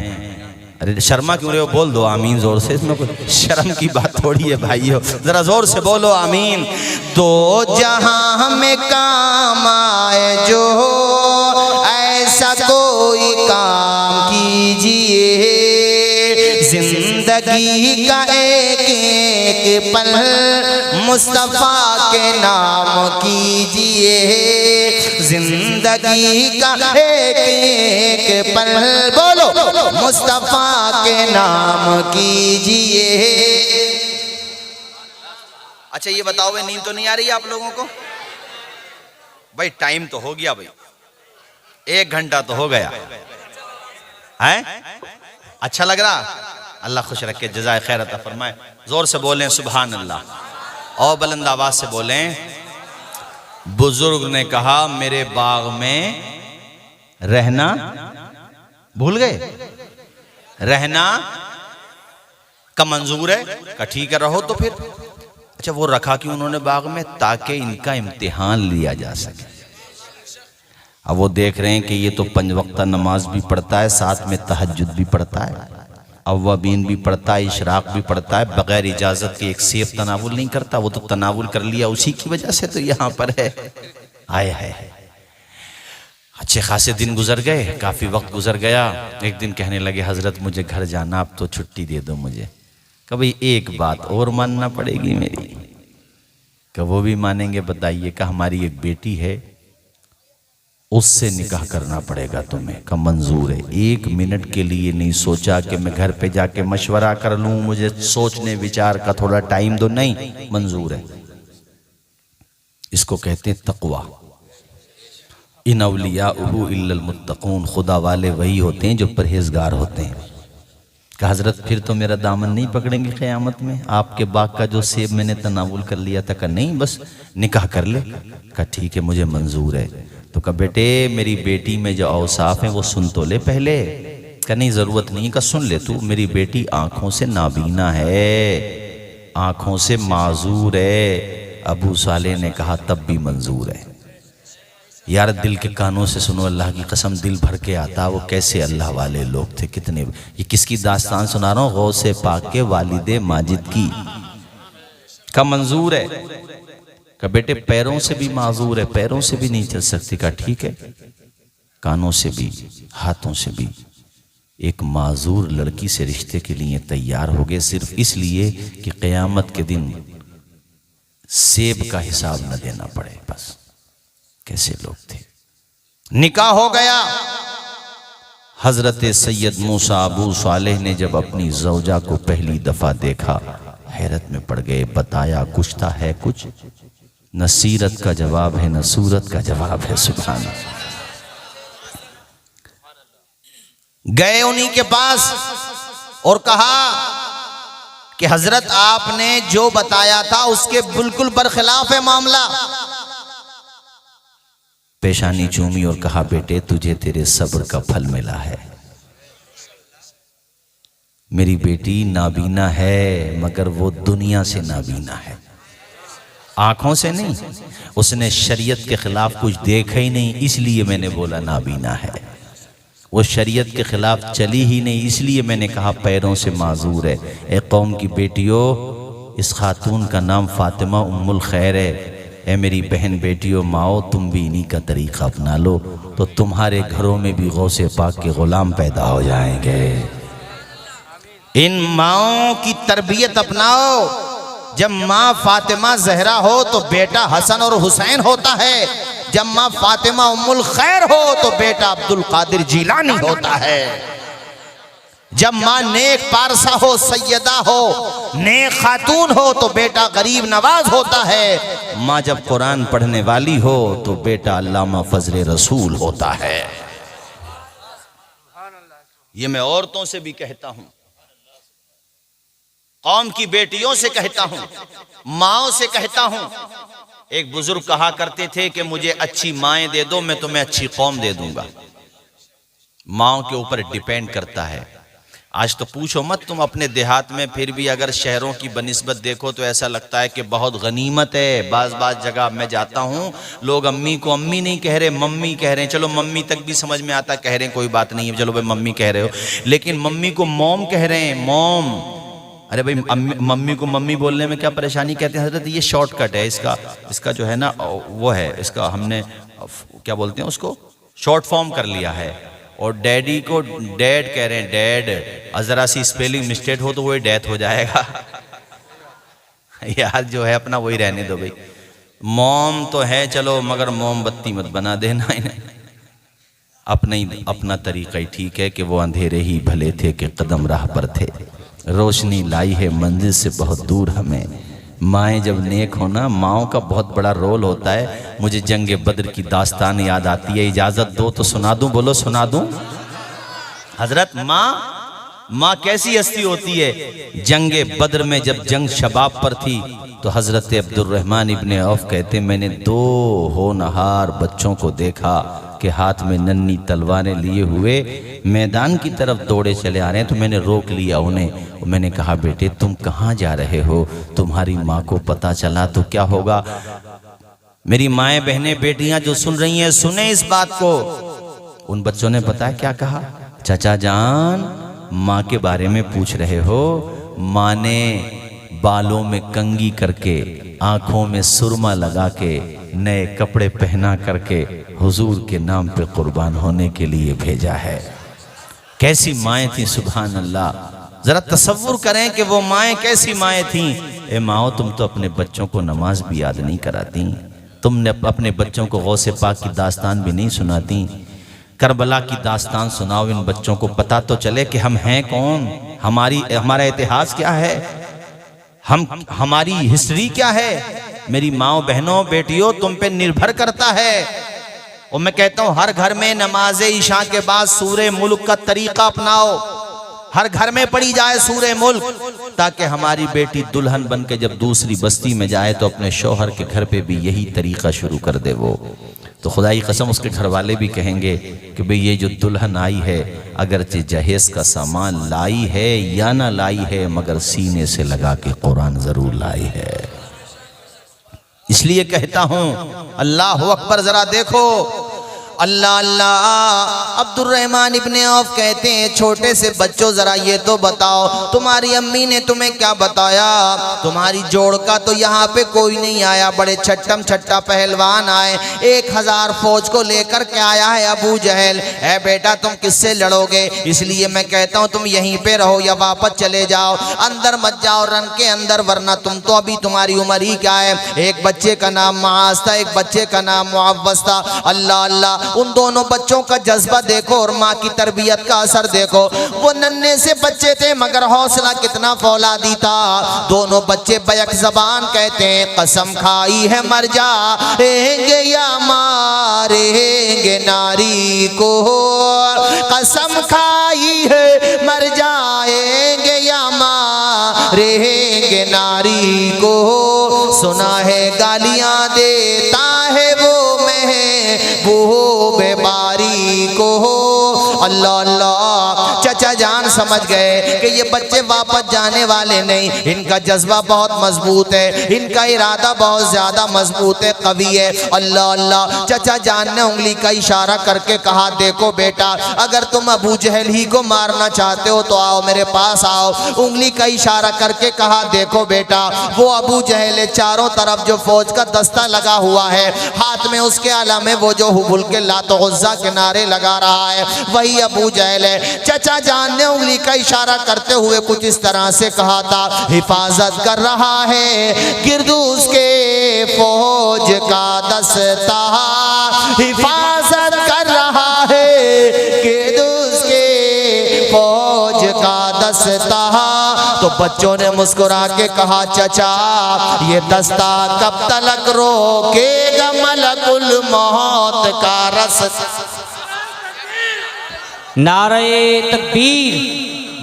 अरे शर्मा क्यों रहे हो, बोल दो आमीन जोर से, इसमें कोई शर्म की बात थोड़ी है भाइयों, जरा जोर से बोलो आमीन। दो जहां में काम आए जो ऐसा कोई काम कीजिए, जिंदगी का एक एक पल मुस्तफा के नाम कीजिए, जिंदगी का एक एक पल बोलो मुस्तफा के नाम कीजिए। अच्छा ये बताओ भाई, नींद तो नहीं आ रही है आप लोगों को? भाई टाइम तो हो गया भाई, 1 घंटा तो हो गया है। अच्छा लग रहा? अल्लाह खुश रखे, जज़ाए खैर अता फरमाए। जोर से बोलें सुभान अल्लाह, और बुलंद आवाज से बोलें। बुजुर्ग ने कहा मेरे बाग में रहना भूल गए, रहना का मंजूर है का ठीक है, रहो तो फिर। अच्छा वो रखा क्यों उन्होंने बाग में? ताकि इनका इम्तिहान लिया जा सके। अब वो देख रहे हैं कि ये तो 5 वक्ता नमाज भी पढ़ता है, साथ में तहज्जुद भी पढ़ता है, अव्वाबीन भी पढ़ता है, इशराक भी पढ़ता है, बगैर इजाज़त के एक सेब तनावुल नहीं करता। वो तो तनावुल कर लिया, उसी की वजह से तो यहाँ पर है। आए है अच्छे खासे दिन गुजर गए, काफ़ी वक्त गुजर गया। एक दिन कहने लगे हज़रत मुझे घर जाना, अब तो छुट्टी दे दो मुझे। कभी एक बात और मानना पड़ेगी मेरी। कब वो भी मानेंगे बताइए? का हमारी एक बेटी है, उससे निकाह करना पड़ेगा तुम्हें। का मंजूर है। 1 मिनट के लिए नहीं सोचा कि मैं घर पे जाके मशवरा कर लूं, मुझे सोचने विचार का थोड़ा टाइम दो, नहीं, मंजूर है। इसको कहते हैं तक़वा। इन औलियाउहु इल्लल मुत्तक़ून, खुदा वाले वही होते हैं जो परहेजगार होते हैं। कहा हजरत फिर तो मेरा दामन नहीं पकड़ेंगे क़यामत में? आपके बाग का जो सेब मैंने तनावुल कर लिया था। कहा नहीं, बस निकाह कर ले। कहा ठीक है मुझे मंजूर है। तो कहा बेटे मेरी बेटी में जो औसाफ हैं वो सुन तो ले पहले। कहा नहीं ज़रूरत नहीं। कहा सुन ले तू, मेरी बेटी आँखों से नाबीना है, आँखों से माजूर है। अबू साले ने कहा तब भी मंजूर है। यार दिल के कानों से सुनो, अल्लाह की कसम दिल भर के आता। वो कैसे अल्लाह वाले लोग थे, कितने। ये किसकी दास्तान सुना रहा हूँ? गौसे पाक के वालिदे माजिद की। का मंजूर है। का बेटे पैरों से भी माजूर है, पैरों से भी नहीं चल सकती। का ठीक है, कानों से भी हाथों से भी। एक माजूर लड़की से रिश्ते के लिए तैयार हो गए, सिर्फ इसलिए कि क़यामत के दिन सेब का हिसाब न देना पड़े। बस कैसे लोग थे। निकाह हो गया। हजरत सैयद मूसा अबू सालेह ने जब अपनी ज़ौजा को पहली दफा देखा हैरत में पड़ गए। बताया कुछ था है कुछ, न सीरत का जवाब है न सूरत का जवाब है। सुभान अल्लाह। गए उन्हीं के पास और कहा कि हजरत आपने जो बताया था उसके बिल्कुल बरखिलाफ है मामला। पेशानी चूमी और कहा बेटे तुझे तेरे सब्र का फल मिला है। मेरी बेटी नाबीना है, मगर वो दुनिया से नाबीना है, आंखों से नहीं। उसने शरीयत के खिलाफ कुछ देखा ही नहीं, इसलिए मैंने बोला नाबीना है। वो शरीयत के खिलाफ चली ही नहीं, इसलिए मैंने कहा पैरों से माजूर है। ए कौम की बेटियों, इस खातून का नाम फातिमा उम्मुल खैर है। ए मेरी बहन बेटियों, माओ तुम भी इन्हीं का तरीका अपना लो, तो तुम्हारे घरों में भी गौसे पाक के गुलाम पैदा हो जाएंगे। इन माओं की तरबियत अपनाओ। जब माँ फातिमा जहरा हो तो बेटा हसन और हुसैन होता है। जब माँ फातिमा उम्मुल खैर हो तो बेटा अब्दुल कादिर जीलानी होता है। जब माँ नेक पारसा हो, सैयदा हो, नेक खातून हो तो बेटा गरीब नवाज होता है। माँ जब कुरान पढ़ने वाली हो तो बेटा अल्लामा फजले रसूल होता है। ये मैं औरतों से भी कहता हूं, कौम की बेटियों से कहता हूं, माओं से कहता हूं। एक बुजुर्ग कहा करते थे कि मुझे अच्छी माएं दे दो, मैं तुम्हें अच्छी कौम दे दूंगा। माओं के ऊपर डिपेंड करता है। आज तो पूछो मत, तुम अपने देहात में फिर भी अगर शहरों की बनिस्बत देखो तो ऐसा लगता है कि बहुत गनीमत है। बाज जगह मैं जाता हूँ, लोग अम्मी को अम्मी नहीं कह रहे, मम्मी कह रहे हैं। चलो मम्मी तक भी समझ में आता, कह रहे हैं कोई बात नहीं है, चलो भाई मम्मी कह रहे हो, लेकिन मम्मी को मॉम कह रहे हैं, मॉम। अरे भाई मम्मी को मम्मी बोलने में क्या परेशानी? कहते हैं हजरत ये शॉर्टकट है, इसका जो है ना वो है, इसका हमने क्या बोलते हैं उसको, शॉर्ट फॉर्म कर लिया है। और डैडी को डैड कह रहे हैं, डैड। जरा सी स्पेलिंग मिस्टेक हो तो वही डेथ हो जाएगा। यार जो है अपना वही रहने दो भाई। मॉम तो है चलो, मगर मोमबत्ती मत बना देना इन्हें। अपना तरीका ही ठीक है कि वो अंधेरे ही भले थे कि कदम राह पर थे, रोशनी लाई है मंजिल से बहुत दूर हमें। माएँ जब नेक हो ना, माओं का बहुत बड़ा रोल होता है। मुझे जंग बद्र की दास्तान याद आती है, इजाज़त दो तो सुना दूं। बोलो सुना दूं। हजरत माँ कैसी हस्ती होती है। जंग बद्र में जब जंग शबाब पर थी तो हजरत अब्दुर्रहमान इब्ने औफ कहते, मैंने 2 होनहार बच्चों को देखा कि हाथ में नन्ही तलवारें लिए हुए मैदान की तरफ दौड़े चले आ रहे हैं। तो मैंने रोक लिया उन्हें, मैंने कहा बेटे तुम कहाँ जा रहे हो? तुम्हारी माँ को पता चला तो क्या होगा? मेरी माएँ बहनें बेटियां जो सुन रही हैं, सुने इस बात को। उन बच्चों ने बताया क्या कहा, चाचा जान माँ के बारे में पूछ रहे हो? माँ ने बालों में कंघी करके, आंखों में सुरमा लगा के, नए कपड़े पहना करके हुजूर के नाम पे कुर्बान होने के लिए भेजा है। कैसी माएँ थी, सुभान अल्लाह। जरा तसव्वुर करें कि वो माएँ कैसी माएँ थीं। ए माओ, तुम तो अपने बच्चों को नमाज भी याद नहीं कराती, तुमने अपने बच्चों को गौसे पाक की दास्तान भी नहीं सुनाती। करबला की दास्तान सुनाओ, इन बच्चों को पता तो चले कि हम हैं कौन, हमारा इतिहास क्या है, हमारी हिस्ट्री क्या है। मेरी माओ बहनों बेटियों, तुम पे निर्भर करता है। और मैं कहता हूँ हर घर में नमाज इशा के बाद सूरे मुल्क का तरीका अपनाओ, हर घर में पढ़ी जाए सूरे मुल्क, ताकि हमारी बेटी दुल्हन बन के जब दूसरी बस्ती में जाए तो अपने शौहर के घर पे भी यही तरीका शुरू कर दे वो। तो खुदाई कसम उसके घर वाले भी कहेंगे कि भाई ये जो दुल्हन आई है, अगरचे जहेज का सामान लाई है या ना लाई है, मगर सीने से लगा के कुरान जरूर लाई है। इसलिए कहता हूं अल्लाह अकबर, जरा देखो अल्लाह अल्लाह। अब्दुर्रहमान इब्ने औफ कहते हैं, छोटे से बच्चों जरा ये तो बताओ, तुम्हारी अम्मी ने तुम्हें क्या बताया? तुम्हारी जोड़ का तो यहाँ पे कोई नहीं आया, बड़े छट्टम छट्टा पहलवान आए, 1000 फौज को लेकर के आया है अबू जहल। है बेटा तुम किससे लड़ोगे? इसलिए मैं कहता हूँ तुम यहीं पे रहो या वापस चले जाओ, अंदर मत जाओ रन के अंदर, वरना तुम तो अभी तुम्हारी उम्र ही क्या है। एक बच्चे का नाम माज था, एक बच्चे का नाम मुअव्वज था। अल्लाह अल्लाह, उन दोनों बच्चों का जज्बा देखो और माँ की तरबियत का असर देखो। वो नन्हे से बच्चे थे मगर हौसला कितना फौलादी था। दोनों बच्चे बैक जबान कहते हैं, कसम खाई है मर जाएंगे या मारेंगे नारी को, कसम खाई है मर जाएंगे या मारेंगे नारी को। सुना है गालियां देता है वो महबूब बारी को। अल्लाह अल्लाह, चचा जान समझ गए कि ये बच्चे वापस जाने वाले नहीं, इनका जज्बा बहुत मजबूत है, इनका इरादा बहुत ज्यादा मजबूत है, कवि है। अल्लाह अल्लाह, चचा जान ने उंगली का इशारा करके कहा, देखो बेटा अगर तुम अबू जहल ही को मारना चाहते हो तो आओ मेरे पास आओ। उंगली का इशारा करके कहा, देखो बेटा वो अबू जहल है, चारों तरफ जो फौज का दस्ता लगा हुआ है, हाथ में उसके आला में वो जो हुबुल के लात उज़्ज़ा के नारे लगा रहा है, वही अबू जहल है। चचा जान ने उंगली का इशारा करते हुए कुछ इस तरह से कहा था, हिफाजत कर रहा है गिरदू उसके फौज का दस्ता, हिफाजत कर रहा है गिरदू उसके फौज का दस्ता। तो बच्चों ने मुस्कुरा के कहा चचा ये दस्ता कब तक रोकेगा मलकुल मौत का रास्ता। नारे तकबीर,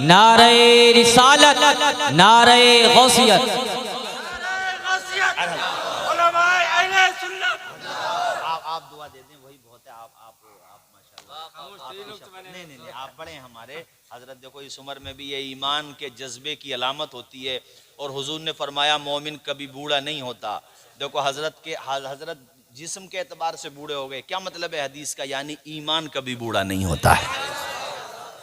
नारे रिसालत, नारे गौसियत। आप दुआ दे दें वही बहुत है। आप माशाल्लाह नहीं आप बड़े हैं हमारे हजरत। देखो इस उम्र में भी ये ईमान के जज्बे की अलामत होती है। और हुजूर ने फरमाया मोमिन कभी बूढ़ा नहीं होता। देखो हजरत जिस्म के एतबार से बूढ़े हो गए, क्या मतलब है हदीस का? यानी ईमान कभी बूढ़ा नहीं होता है।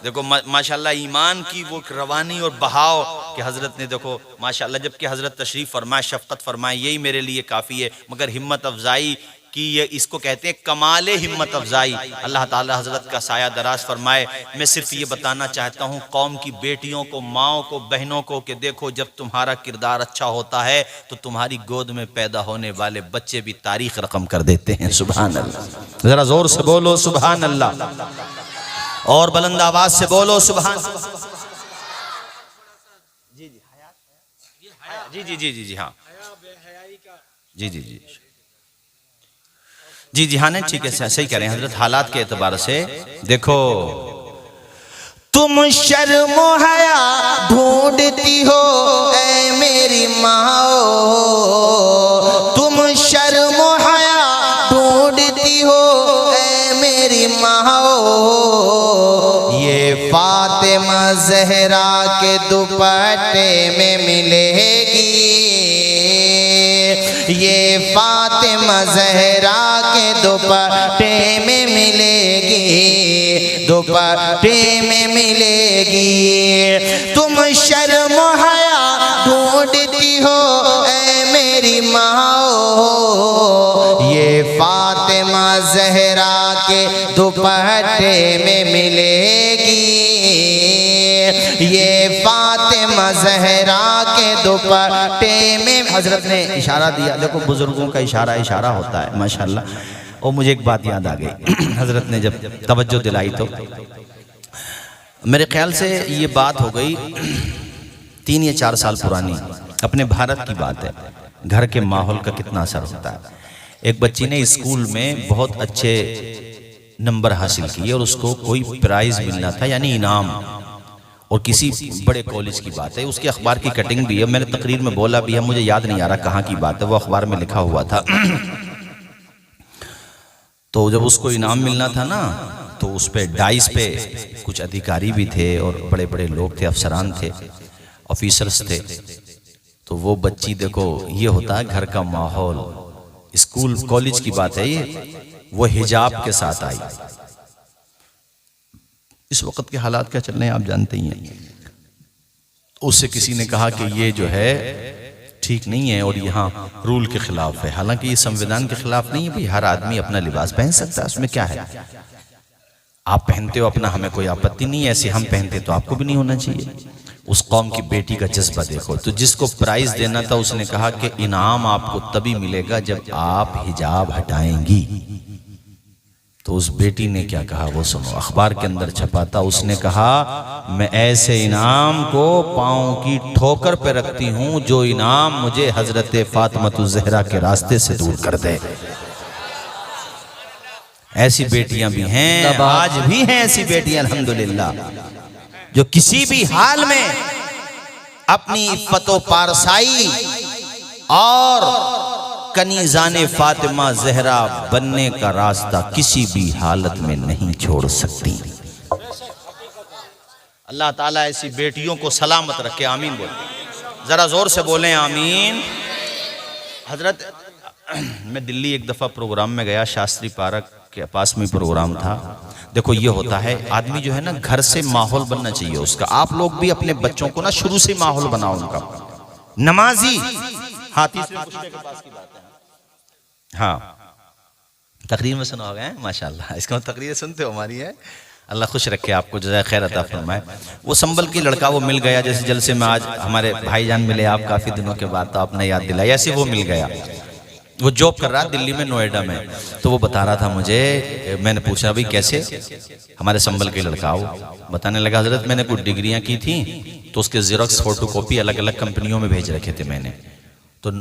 देखो माशाल्लाह ईमान की वो रवानी और बहाव कि हजरत ने देखो माशाल्लाह, जबकि हजरत तशरीफ फरमाए, शफकत फरमाए, यही मेरे लिए काफ़ी है। मगर हिम्मत अफजाई की ये इसको कहते हैं कमाल हिम्मत अफजाई। अल्लाह ताला हजरत का साया दराज फरमाए। मैं सिर्फ ये बताना चाहता हूँ कौम की बेटियों को, माओ को, बहनों को कि देखो जब तुम्हारा किरदार अच्छा होता है तो तुम्हारी गोद में पैदा होने वाले बच्चे भी तारीख रकम कर देते हैं। सुभान अल्लाह। जरा जोर से बोलो सुभान अल्लाह और बुलंद आवाज से बोलो सुभान। जी हाँ जी हाँ नहीं ठीक है, सही कह रहे हैं हजरत। हालात के एतबार से देखो तुम शर्म हया ढूंढती हो ऐ मेरी माओ, तुम शर्म हया ढूंढती हो ऐ मेरी माओ। ये फातिमा ज़हरा के दुपट्टे में मिलेगी, ये फातिमा ज़हरा के दुपट्टे में मिलेगी, दुपट्टे में मिलेगी। तुम शर्म हया ढूंढती हो ऐ मेरी माओ, ये फातिमा ज़हरा के दुपट्टे में मिलेगी, ये फातिमा ज़हरा के दुपट्टे में। हजरत ने इशारा दिया, देखो बुजुर्गों का इशारा होता है माशाल्लाह। और मुझे एक बात याद आ गई, हजरत ने जब तवज्जो दिलाई तो मेरे ख्याल से ये बात हो गई 3 या 4 साल पुरानी, अपने भारत की बात है। घर के माहौल का कितना असर होता है। एक बच्ची ने स्कूल में बहुत अच्छे नंबर हासिल किए और उसको कोई प्राइज मिलना था, यानी इनाम, और किसी बड़े कॉलेज की बात है। उसके अखबार की कटिंग भी है, मैंने तकरीर में बोला भी है, मुझे याद नहीं आ रहा कहाँ की बात है, वो अखबार में लिखा हुआ था। तो जब उसको इनाम मिलना था ना, तो उस पे डाइस पे कुछ अधिकारी भी थे और बड़े बड़े लोग थे, अफसरान थे, ऑफिसर्स थे। तो वो बच्ची, देखो ये होता है घर का माहौल, स्कूल कॉलेज की बात है ये, वो हिजाब के साथ आई। इस वक्त के हालात क्या चल रहे हैं आप जानते ही हैं। उससे किसी ने कहा कि ये जो है ठीक नहीं है और यहाँ रूल के खिलाफ है। हालांकि ये संविधान के खिलाफ नहीं है भाई, हर आदमी अपना लिबास पहन सकता है, उसमें क्या है। आप पहनते हो अपना, हमें कोई आपत्ति नहीं है, ऐसे हम पहनते तो आपको भी नहीं होना चाहिए। उस कौम की बेटी का जज्बा देखो। तो जिसको प्राइज देना था उसने कहा कि इनाम आपको तभी मिलेगा जब आप हिजाब हटाएंगी। तो उस बेटी ने क्या कहा वो सुनो, अखबार के अंदर छपा था। उसने कहा मैं ऐसे इनाम को पाँव की ठोकर पे रखती हूँ जो इनाम मुझे हजरत फातिमा ज़हरा के रास्ते से दूर कर दे। ऐसी बेटियां भी हैं, आज भी हैं ऐसी बेटियां अल्हम्दुलिल्लाह, जो किसी भी हाल में अपनी इफ़्फ़तो पारसाई और कनीज़ाने फातिमा ज़हरा बनने का रास्ता किसी भी हालत में नहीं छोड़ सकती। अल्लाह ताला ऐसी बेटियों को सलामत रखे, आमीन बोले, जरा जोर से बोलें आमीन। हजरत मैं दिल्ली एक दफ़ा प्रोग्राम में गया, शास्त्री पार्क के पास में प्रोग्राम था। देखो ये होता है, आदमी जो है ना घर से माहौल बनना चाहिए उसका। आप लोग भी अपने बच्चों को ना शुरू से माहौल बनाओ उनका। नमाजी हाथी से पूछने के पास की बात है। हाँ, तकरीर में सुना होगा माशाल्लाह, इसका तकरीर सुनते हो हमारी है। अल्लाह खुश रखे आपको, जज़ाए खैर अता फरमाए। वो संबल की लड़का वो मिल गया, जैसे जलसे में आज हमारे भाईजान मिले आप काफ़ी दिनों के बाद, तो आपने याद दिलाई, ऐसे वो मिल गया। वो जॉब कर रहा है दिल्ली में, नोएडा में। तो वो बता रहा था मुझे, मैंने पूछा भाई कैसे, हमारे संबल के लड़का वो बताने लगा, हजरत मैंने कुछ डिग्रियां की थी तो उसके जेरोक्स फोटोकॉपी अलग अलग कंपनियों में भेज रखे थे मैंने। तो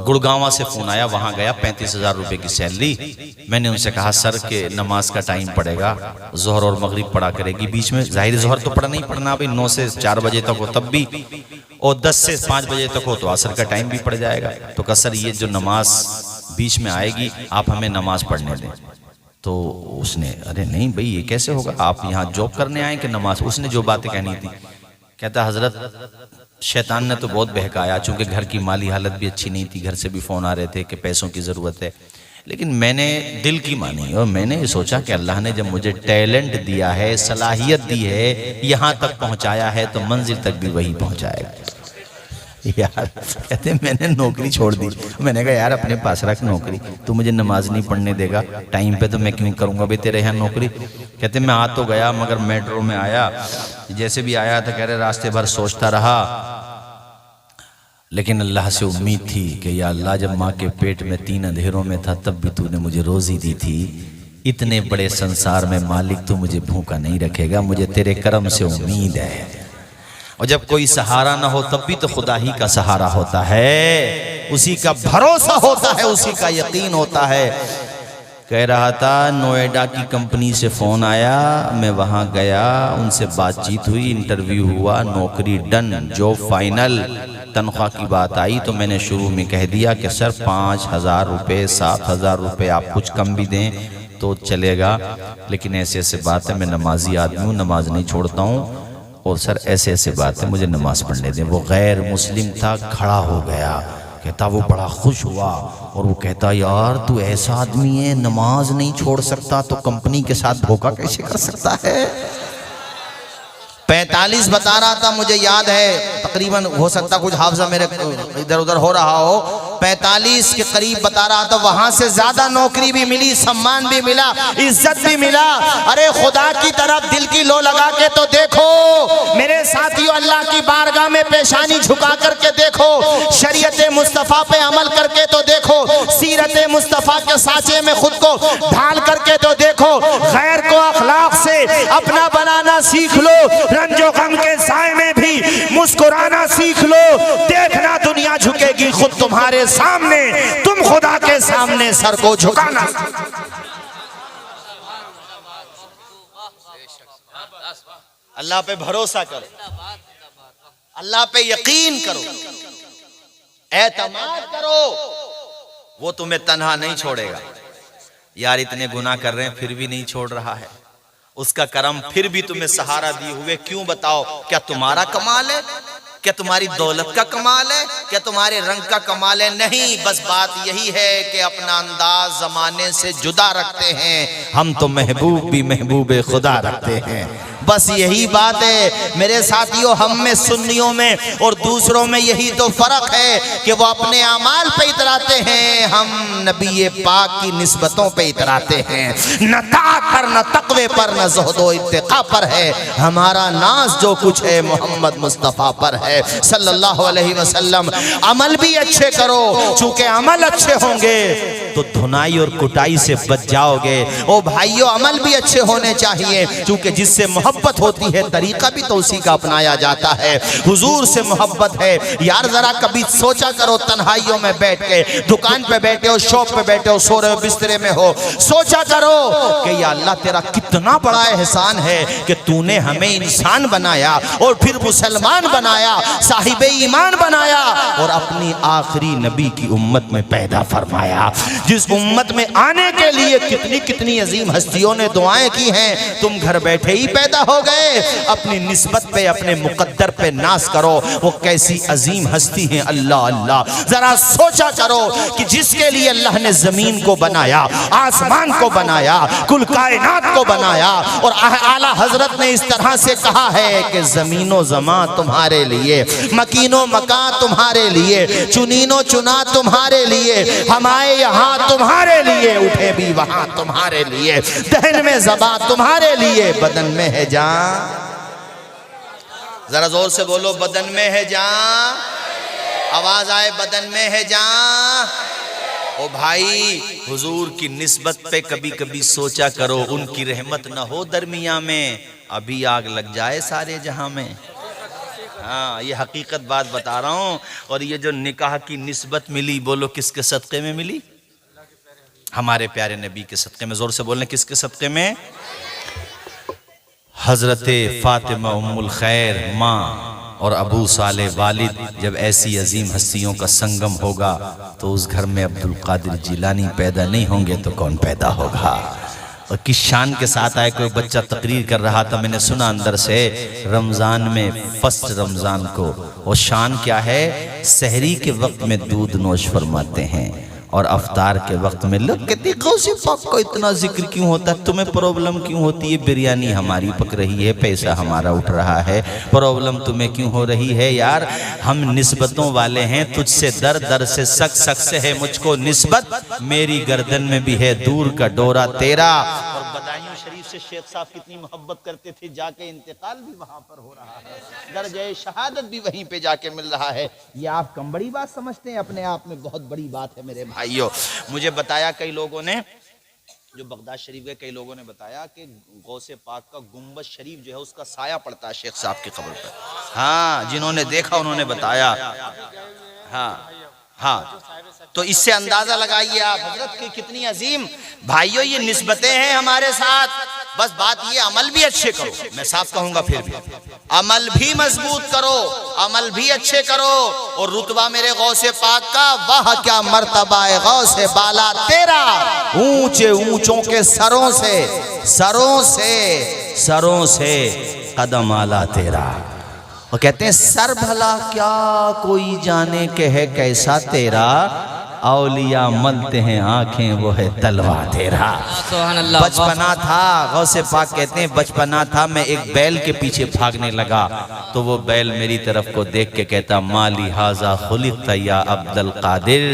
गुड़गांव से फ़ोन आया, वहाँ गया, 35,000 रुपये की सैलरी। मैंने उनसे कहा सर के नमाज का टाइम पड़ेगा, जोहर और मगरिब पढ़ा करेगी बीच में, जाहिर जोहर तो पढ़ना ही पढ़ना भाई, 9 से 4 बजे तक हो तब भी, और 10 से 5 बजे तक हो तो असर का टाइम भी पड़ जाएगा। तो कहा सर ये जो नमाज बीच में आएगी आप हमें नमाज पढ़ने दें। तो उसने, अरे नहीं भाई ये कैसे होगा, आप यहाँ जॉब करने आए कि नमाज। उसने जो बातें कहनी थी, कहता हजरत शैतान ने तो बहुत बहकाया, चूंकि घर की माली हालत भी अच्छी नहीं थी, घर से भी फ़ोन आ रहे थे कि पैसों की ज़रूरत है, लेकिन मैंने दिल की मानी और मैंने सोचा कि अल्लाह ने जब मुझे टैलेंट दिया है, सलाहियत दी है, यहाँ तक पहुँचाया है तो मंजिल तक भी वही पहुँचाएगा। यार कहते मैंने नौकरी छोड़ दी। मैंने कहा यार अपने पास रख नौकरी, तू मुझे नमाज नहीं पढ़ने देगा टाइम पे तो मैं क्यों करूँगा भाई तेरे यहाँ नौकरी। कहते मैं आ तो गया मगर मेट्रो में आया, जैसे भी आया था कह रहे रास्ते भर सोचता रहा, लेकिन अल्लाह से उम्मीद थी कि या अल्लाह जब माँ के पेट में 3 अंधेरों में था तब भी तूने मुझे रोज़ी दी थी, इतने बड़े संसार में मालिक तू मुझे भूखा नहीं रखेगा, मुझे तेरे करम से उम्मीद है। और जब कोई सहारा ना हो तब भी तो खुदा ही का सहारा होता है, उसी का भरोसा होता है, उसी का यकीन होता है। कह रहा था नोएडा की कंपनी से फ़ोन आया, मैं वहाँ गया, उनसे बातचीत हुई, इंटरव्यू हुआ, नौकरी डन, जॉब फाइनल, तनख्वाह की बात आई तो मैंने शुरू में कह दिया कि सर 5,000 रुपये 7,000 रुपये आप कुछ कम भी दें तो चलेगा, लेकिन ऐसे ऐसे बात है, मैं नमाजी आदमी हूँ, नमाज नहीं छोड़ता हूँ, और सर ऐसे ऐसे बात है मुझे नमाज पढ़ने दें। वो गैर मुस्लिम था, खड़ा हो गया, कहता वो बड़ा खुश हुआ और वो कहता यार तू ऐसा आदमी है नमाज नहीं छोड़ सकता तो कंपनी के साथ धोखा कैसे कर सकता है। 45 बता रहा था, मुझे याद है तकरीबन, हो सकता कुछ हाफजा मेरे इधर उधर हो रहा हो, 45 के करीब बता रहा था। वहां से ज्यादा नौकरी भी मिली, सम्मान भी मिला, इज्जत भी मिला। अरे खुदा की तरफ दिल की लो लगा के तो देखो मेरे साथियों, अल्लाह की बारगाह में पेशानी झुका करके देखो, शरीयत मुस्तफ़ा पे अमल करके तो देखो, सीरत मुस्तफ़ा के साँचे में खुद को ढाल करके तो देखो, गैर को अखलाक से अपना बनाना सीख लो, रंजो गम के साए में भी मुस्कुराना सीख लो, देखना दुनिया झुकेगी खुद तुम्हारे सामने, तुम खुदा के सामने सर को झुकाना। अल्लाह पे भरोसा करो, अल्लाह पे यकीन करो, एतमाद करो, वो तुम्हें तन्हा नहीं छोड़ेगा। यार इतने गुनाह कर रहे हैं फिर भी नहीं छोड़ रहा है, उसका करम फिर भी तुम्हें सहारा दिए हुए, क्यों बताओ, क्या तुम्हारा कमाल है, क्या तुम्हारी दौलत का कमाल है, क्या तुम्हारे रंग का कमाल है? नहीं, बस बात यही है कि अपना अंदाज जमाने से जुदा रखते हैं, हम तो महबूब भी महबूब खुदा रखते हैं, बस यही बात है मेरे साथियों। हम में सुन्नियों में और दूसरों में यही तो फर्क है कि वो अपने अमाल पे इतराते हैं, हम नबी पाक की निस्बतों पे इतराते हैं, न ताक़ पर न तक़वे पर न ज़ुहद इत्तिक़ा पर है, हमारा नाज जो कुछ है मोहम्मद मुस्तफ़ा पर है सल्लल्लाहु अलैहि वसल्लम। अमल भी अच्छे करो, चूंकि अमल अच्छे होंगे तो धुनाई और कुटाई से बच जाओगे। ओ भाइयों, अमल भी अच्छे होने चाहिए, चूंकि जिससे मोहब्बत होती है तरीका भी तो उसी का अपनाया जाता है। हुजूर से मोहब्बत है यार, जरा कभी सोचा करो, तन्हाइयों में बैठ के, दुकान पे बैठे हो, शॉप पे बैठे हो, सो रहे हो, बिस्तरे में हो, सोचा करो कि या अल्लाह तेरा कितना बड़ा एहसान है कि तूने हमें इंसान बनाया और फिर मुसलमान बनाया, साहिब ईमान बनाया और अपनी आखिरी नबी की उम्मत में पैदा फरमाया, जिस उम्मत में आने के लिए कितनी कितनी अजीम हस्तियों ने दुआएं की हैं, तुम घर बैठे ही पैदा हो गए। अपनी निस्बत पे, अपने मुकद्दर पे नाज करो, वो कैसी अजीम हस्ती है। अल्लाह अल्लाह, जरा सोचा करो कि जिसके लिए अल्लाह ने जमीन को बनाया, आसमान को बनाया, कुल कायनात को बनाया, और आला हजरत ने इस तरह से कहा है कि जमीनो जमा तुम्हारे लिए, मकीनो मका तुम्हारे लिए, चुनीनो चुना तुम्हारे लिए, हमारे यहाँ तुम्हारे लिए, उठे भी वहां तुम्हारे लिए, दहन में ज़बा तुम्हारे लिए, बदन में है जान, जरा जोर से बोलो, बदन में है जान, आवाज आए, बदन में है जान। ओ भाई, हुजूर की निस्बत पे कभी कभी सोचा करो, उनकी रहमत न हो दरमिया में, अभी आग लग जाए सारे जहां में। हाँ, ये हकीकत बात बता रहा हूं। और ये जो निकाह की निस्बत मिली, बोलो किसके सदक़े में मिली? हमारे प्यारे नबी के सदक़े में। जोर से बोलने, किसके सदक़े में? हजरत फातिमा उम्मुल खैर माँ और अबू साले वालिद। जब ऐसी अजीम हस्तियों का संगम होगा तो उस घर में अब्दुल कादिर जिलानी पैदा नहीं होंगे तो कौन पैदा होगा? और किस शान के साथ आए। कोई बच्चा तकरीर कर रहा था, मैंने सुना अंदर से, रमज़ान में फर्स्ट रमज़ान को, और शान क्या है, सहरी के वक्त में दूध नोश फरमाते हैं और अफ्तार के वक्त में लोग कहते हैं गौसे पाक को इतना जिक्र क्यों होता है, तुम्हें प्रॉब्लम क्यों होती है? बिरयानी हमारी पक रही है, पैसा हमारा उठ रहा है, प्रॉब्लम तुम्हें क्यों हो रही है? यार हम निस्बतों वाले हैं, तुझसे दर दर से सक सक से है मुझको निस्बत, मेरी गर्दन में भी है दूर का डोरा तेरा। और बदायूं शरीफ से शेख साहब कितनी मोहब्बत करते थे, जाके इंतकाल भी वहां पर हो रहा है, दर्जे शहादत भी वहीं पे जाके मिल रहा है। ये आप कम बड़ी बात समझते हैं? अपने आप में बहुत बड़ी बात है मेरे भाइयों। मुझे बताया कई लोगों ने, जो बगदाद शरीफ गए, कई लोगों ने बताया कि गौसे पाक का गुंबद शरीफ जो है उसका साया पड़ता है शेख साहब की कब्र पर। हाँ, जिन्होंने देखा उन्होंने बताया। हाँ हाँ, तो इससे अंदाजा लगाइए आप हजरत की कितनी अजीम। भाइयों, ये निस्बतें हैं हमारे साथ, बस बात ये अमल भी अच्छे करो। मैं साफ कहूंगा फिर भी, अमल भी मजबूत करो, अमल भी अच्छे करो। और रुतबा मेरे गौसे पाक का, वाह क्या मर्तबा है गौसे बाला तेरा, ऊंचे ऊंचों के सरों से कदम आला तेरा। और कहते हैं सर भला क्या कोई जाने के है कैसा तेरा, औलिया मलते हैं आंखें वो है तलवा तेरा। बचपना था, गौसे पाक कहते हैं बचपना था, मैं एक बैल के पीछे भागने लगा तो वो बैल मेरी तरफ को देख के कहता, माली हाजा खुलिक़्ता या अब्दुल कादिर,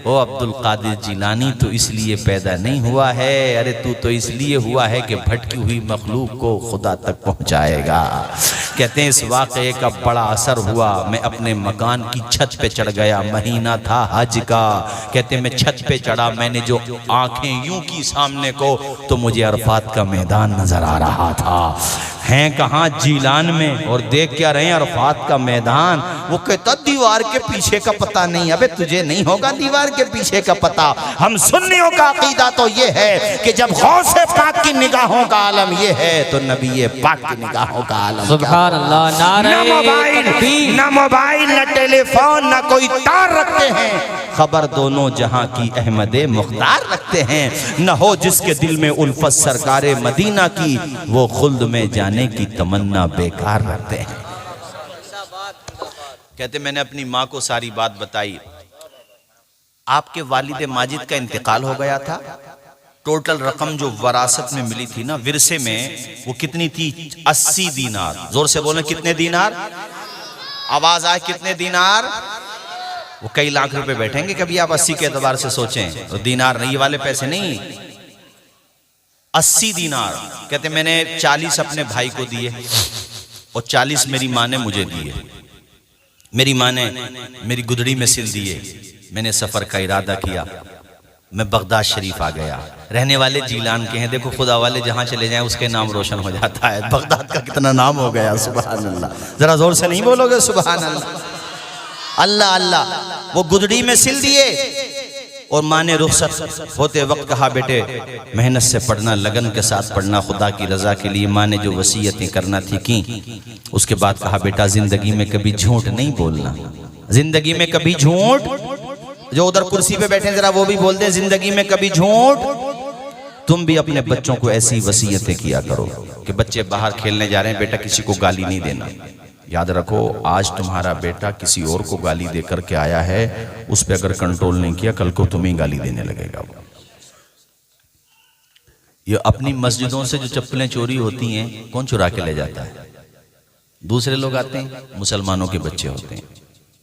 ओ अब्दुल कादिर जिलानी तो इसलिए पैदा नहीं हुआ है, अरे तू तो इसलिए हुआ है कि भटकी हुई मखलूक को खुदा तक पहुंचाएगा। कहते हैं इस वाक़े का बड़ा असर हुआ, मैं अपने मकान की छत पे चढ़ गया, महीना था हज का। कहते मैं छत पे चढ़ा, मैंने जो आंखें यूं की सामने को तो मुझे अरफात का मैदान नजर आ रहा था। हैं कहाँ? जीलान में। और देख क्या रहे हैं? अरफात का मैदान। वो कहता दीवार के पीछे का पता नहीं। अबे तुझे नहीं होगा दीवार के पीछे का पता। हम सुन्नियों का अकीदा तो ये है कि जब गौसे पाक की निगाहों का आलम ये है तो नबी पाक की निगाहों का आलम। सुभान अल्लाह। न मोबाइल न टेलीफोन न कोई तार रखते हैं, खबर दोनों जहां की अहमदे मुख्तार रखते हैं। न हो जिसके दिल में उल्फत सरकारे मदीना की, वो खुल्द में जाने की तमन्ना बेकार रखते हैं। कहते मैंने अपनी माँ को सारी बात बताई। आपके वालिद माजिद का इंतकाल हो गया था। टोटल रकम जो वरासत में मिली थी ना, विरसे में, वो कितनी थी? 80 दीनार। जोर से बोले कितने दीनार? आवाज आए कितने दीनार? वो कई लाख रुपए बैठेंगे कभी आप 80 के एतबार से सोचें तो दीनार नहीं, ये वाले पैसे नहीं, 80 दीनार। कहते मैंने 40 अपने भाई को दिए और 40 मेरी माँ ने मुझे दिए। मेरी माँ ने मेरी गुदड़ी में सिल दिए। मैंने सफर का इरादा किया, मैं बगदाद शरीफ आ गया। रहने वाले जीलान के हैं, देखो खुदा वाले जहां चले जाएं उसके नाम रोशन हो जाता है। बगदाद का कितना नाम हो गया, सुभान अल्लाह। जरा जोर से नहीं बोलोगे सुभान अल्लाह? अल्लाह अल्लाह। वो गुदड़ी में सिल दिए और माँ ने रुखसत होते वक्त कहा, बेटे मेहनत से पढ़ना, लगन के साथ पढ़ना, खुदा की रजा के लिए। माँ ने जो वसीयतें करना थी की। उसके बाद कहा, बेटा जिंदगी में कभी झूठ नहीं बोलना, जिंदगी में कभी झूठ। जो उधर कुर्सी पे बैठे जरा वो भी बोल दें, जिंदगी में कभी झूठ। तुम भी अपने बच्चों को ऐसी वसीयतें किया करो कि बच्चे बाहर खेलने जा रहे हैं, बेटा किसी को गाली नहीं देना। याद रखो, आज तुम्हारा बेटा किसी और को गाली दे करके आया है, उस पर अगर कंट्रोल नहीं किया कल को तुम्हें गाली देने लगेगा। ये अपनी मस्जिदों से जो चप्पलें चोरी होती हैं, कौन चुरा के ले जाता है? दूसरे लोग आते हैं, मुसलमानों के बच्चे होते हैं।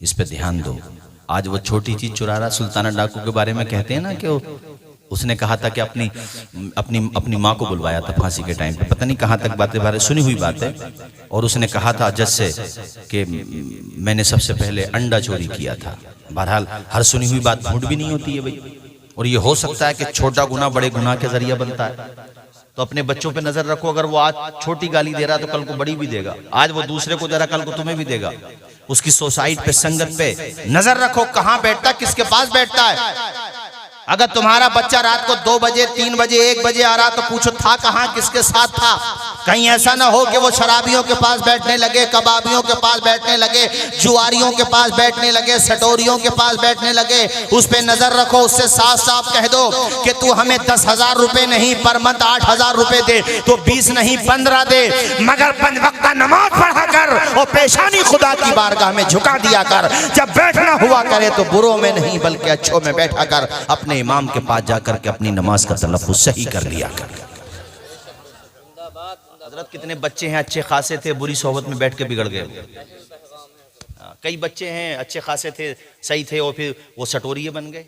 इस पे ध्यान दो। आज वो छोटी चीज चुरा रहा। सुल्ताना डाकू के बारे में कहते हैं ना कि उसने कहा था कि अपनी माँ को बुलवाया था फांसी के टाइम पे, पता नहीं कहाँ तक बातें बारे सुनी हुई बात है। और उसने कहा था जज से कि मैंने सबसे पहले अंडा चोरी किया था। बहरहाल हर सुनी हुई बात झूठ भी नहीं होती है भाई। और ये हो सकता है कि छोटा गुनाह बड़े गुनाह के जरिए बनता है। तो अपने बच्चों पे नजर रखो, अगर वो आज छोटी गाली दे रहा है तो कल को बड़ी भी देगा। आज वो दूसरे को दे रहा, कल को तुम्हें भी देगा। उसकी सोसाइटी पे, संगत पे नजर रखो, कहां बैठता है, किसके पास बैठता है। अगर तुम्हारा बच्चा रात को 2 बजे, 3 बजे, 1 बजे आ रहा तो पूछो था कहां, किसके साथ था। कहीं ऐसा ना हो कि वो शराबियों के पास बैठने लगे, कबाबियों के पास बैठने लगे, जुआरियों के पास बैठने लगे, सटोरियों के पास बैठने लगे। उस पे नजर रखो, उससे साफ साफ कह दो कि तू हमें 10,000 रुपए नहीं पर मंथ 8,000 रुपए दे, तो 20 नहीं 15 दे, मगर 5 वक्त नमाज पढ़ा कर और पेशानी खुदा की बारगाह में झुका दिया कर। जब बैठना हुआ करे तो बुरों में नहीं बल्कि अच्छों में बैठा कर। अपने इमाम के पास जाकर के अपनी नमाज का तलफ्फुज़ सही कर लिया कर। हजरत कितने बच्चे हैं अच्छे खासे थे, बुरी सोहबत में बैठ के बिगड़ गए। कई बच्चे हैं अच्छे खासे थे, सही थे, और फिर वो सटोरिये बन गए।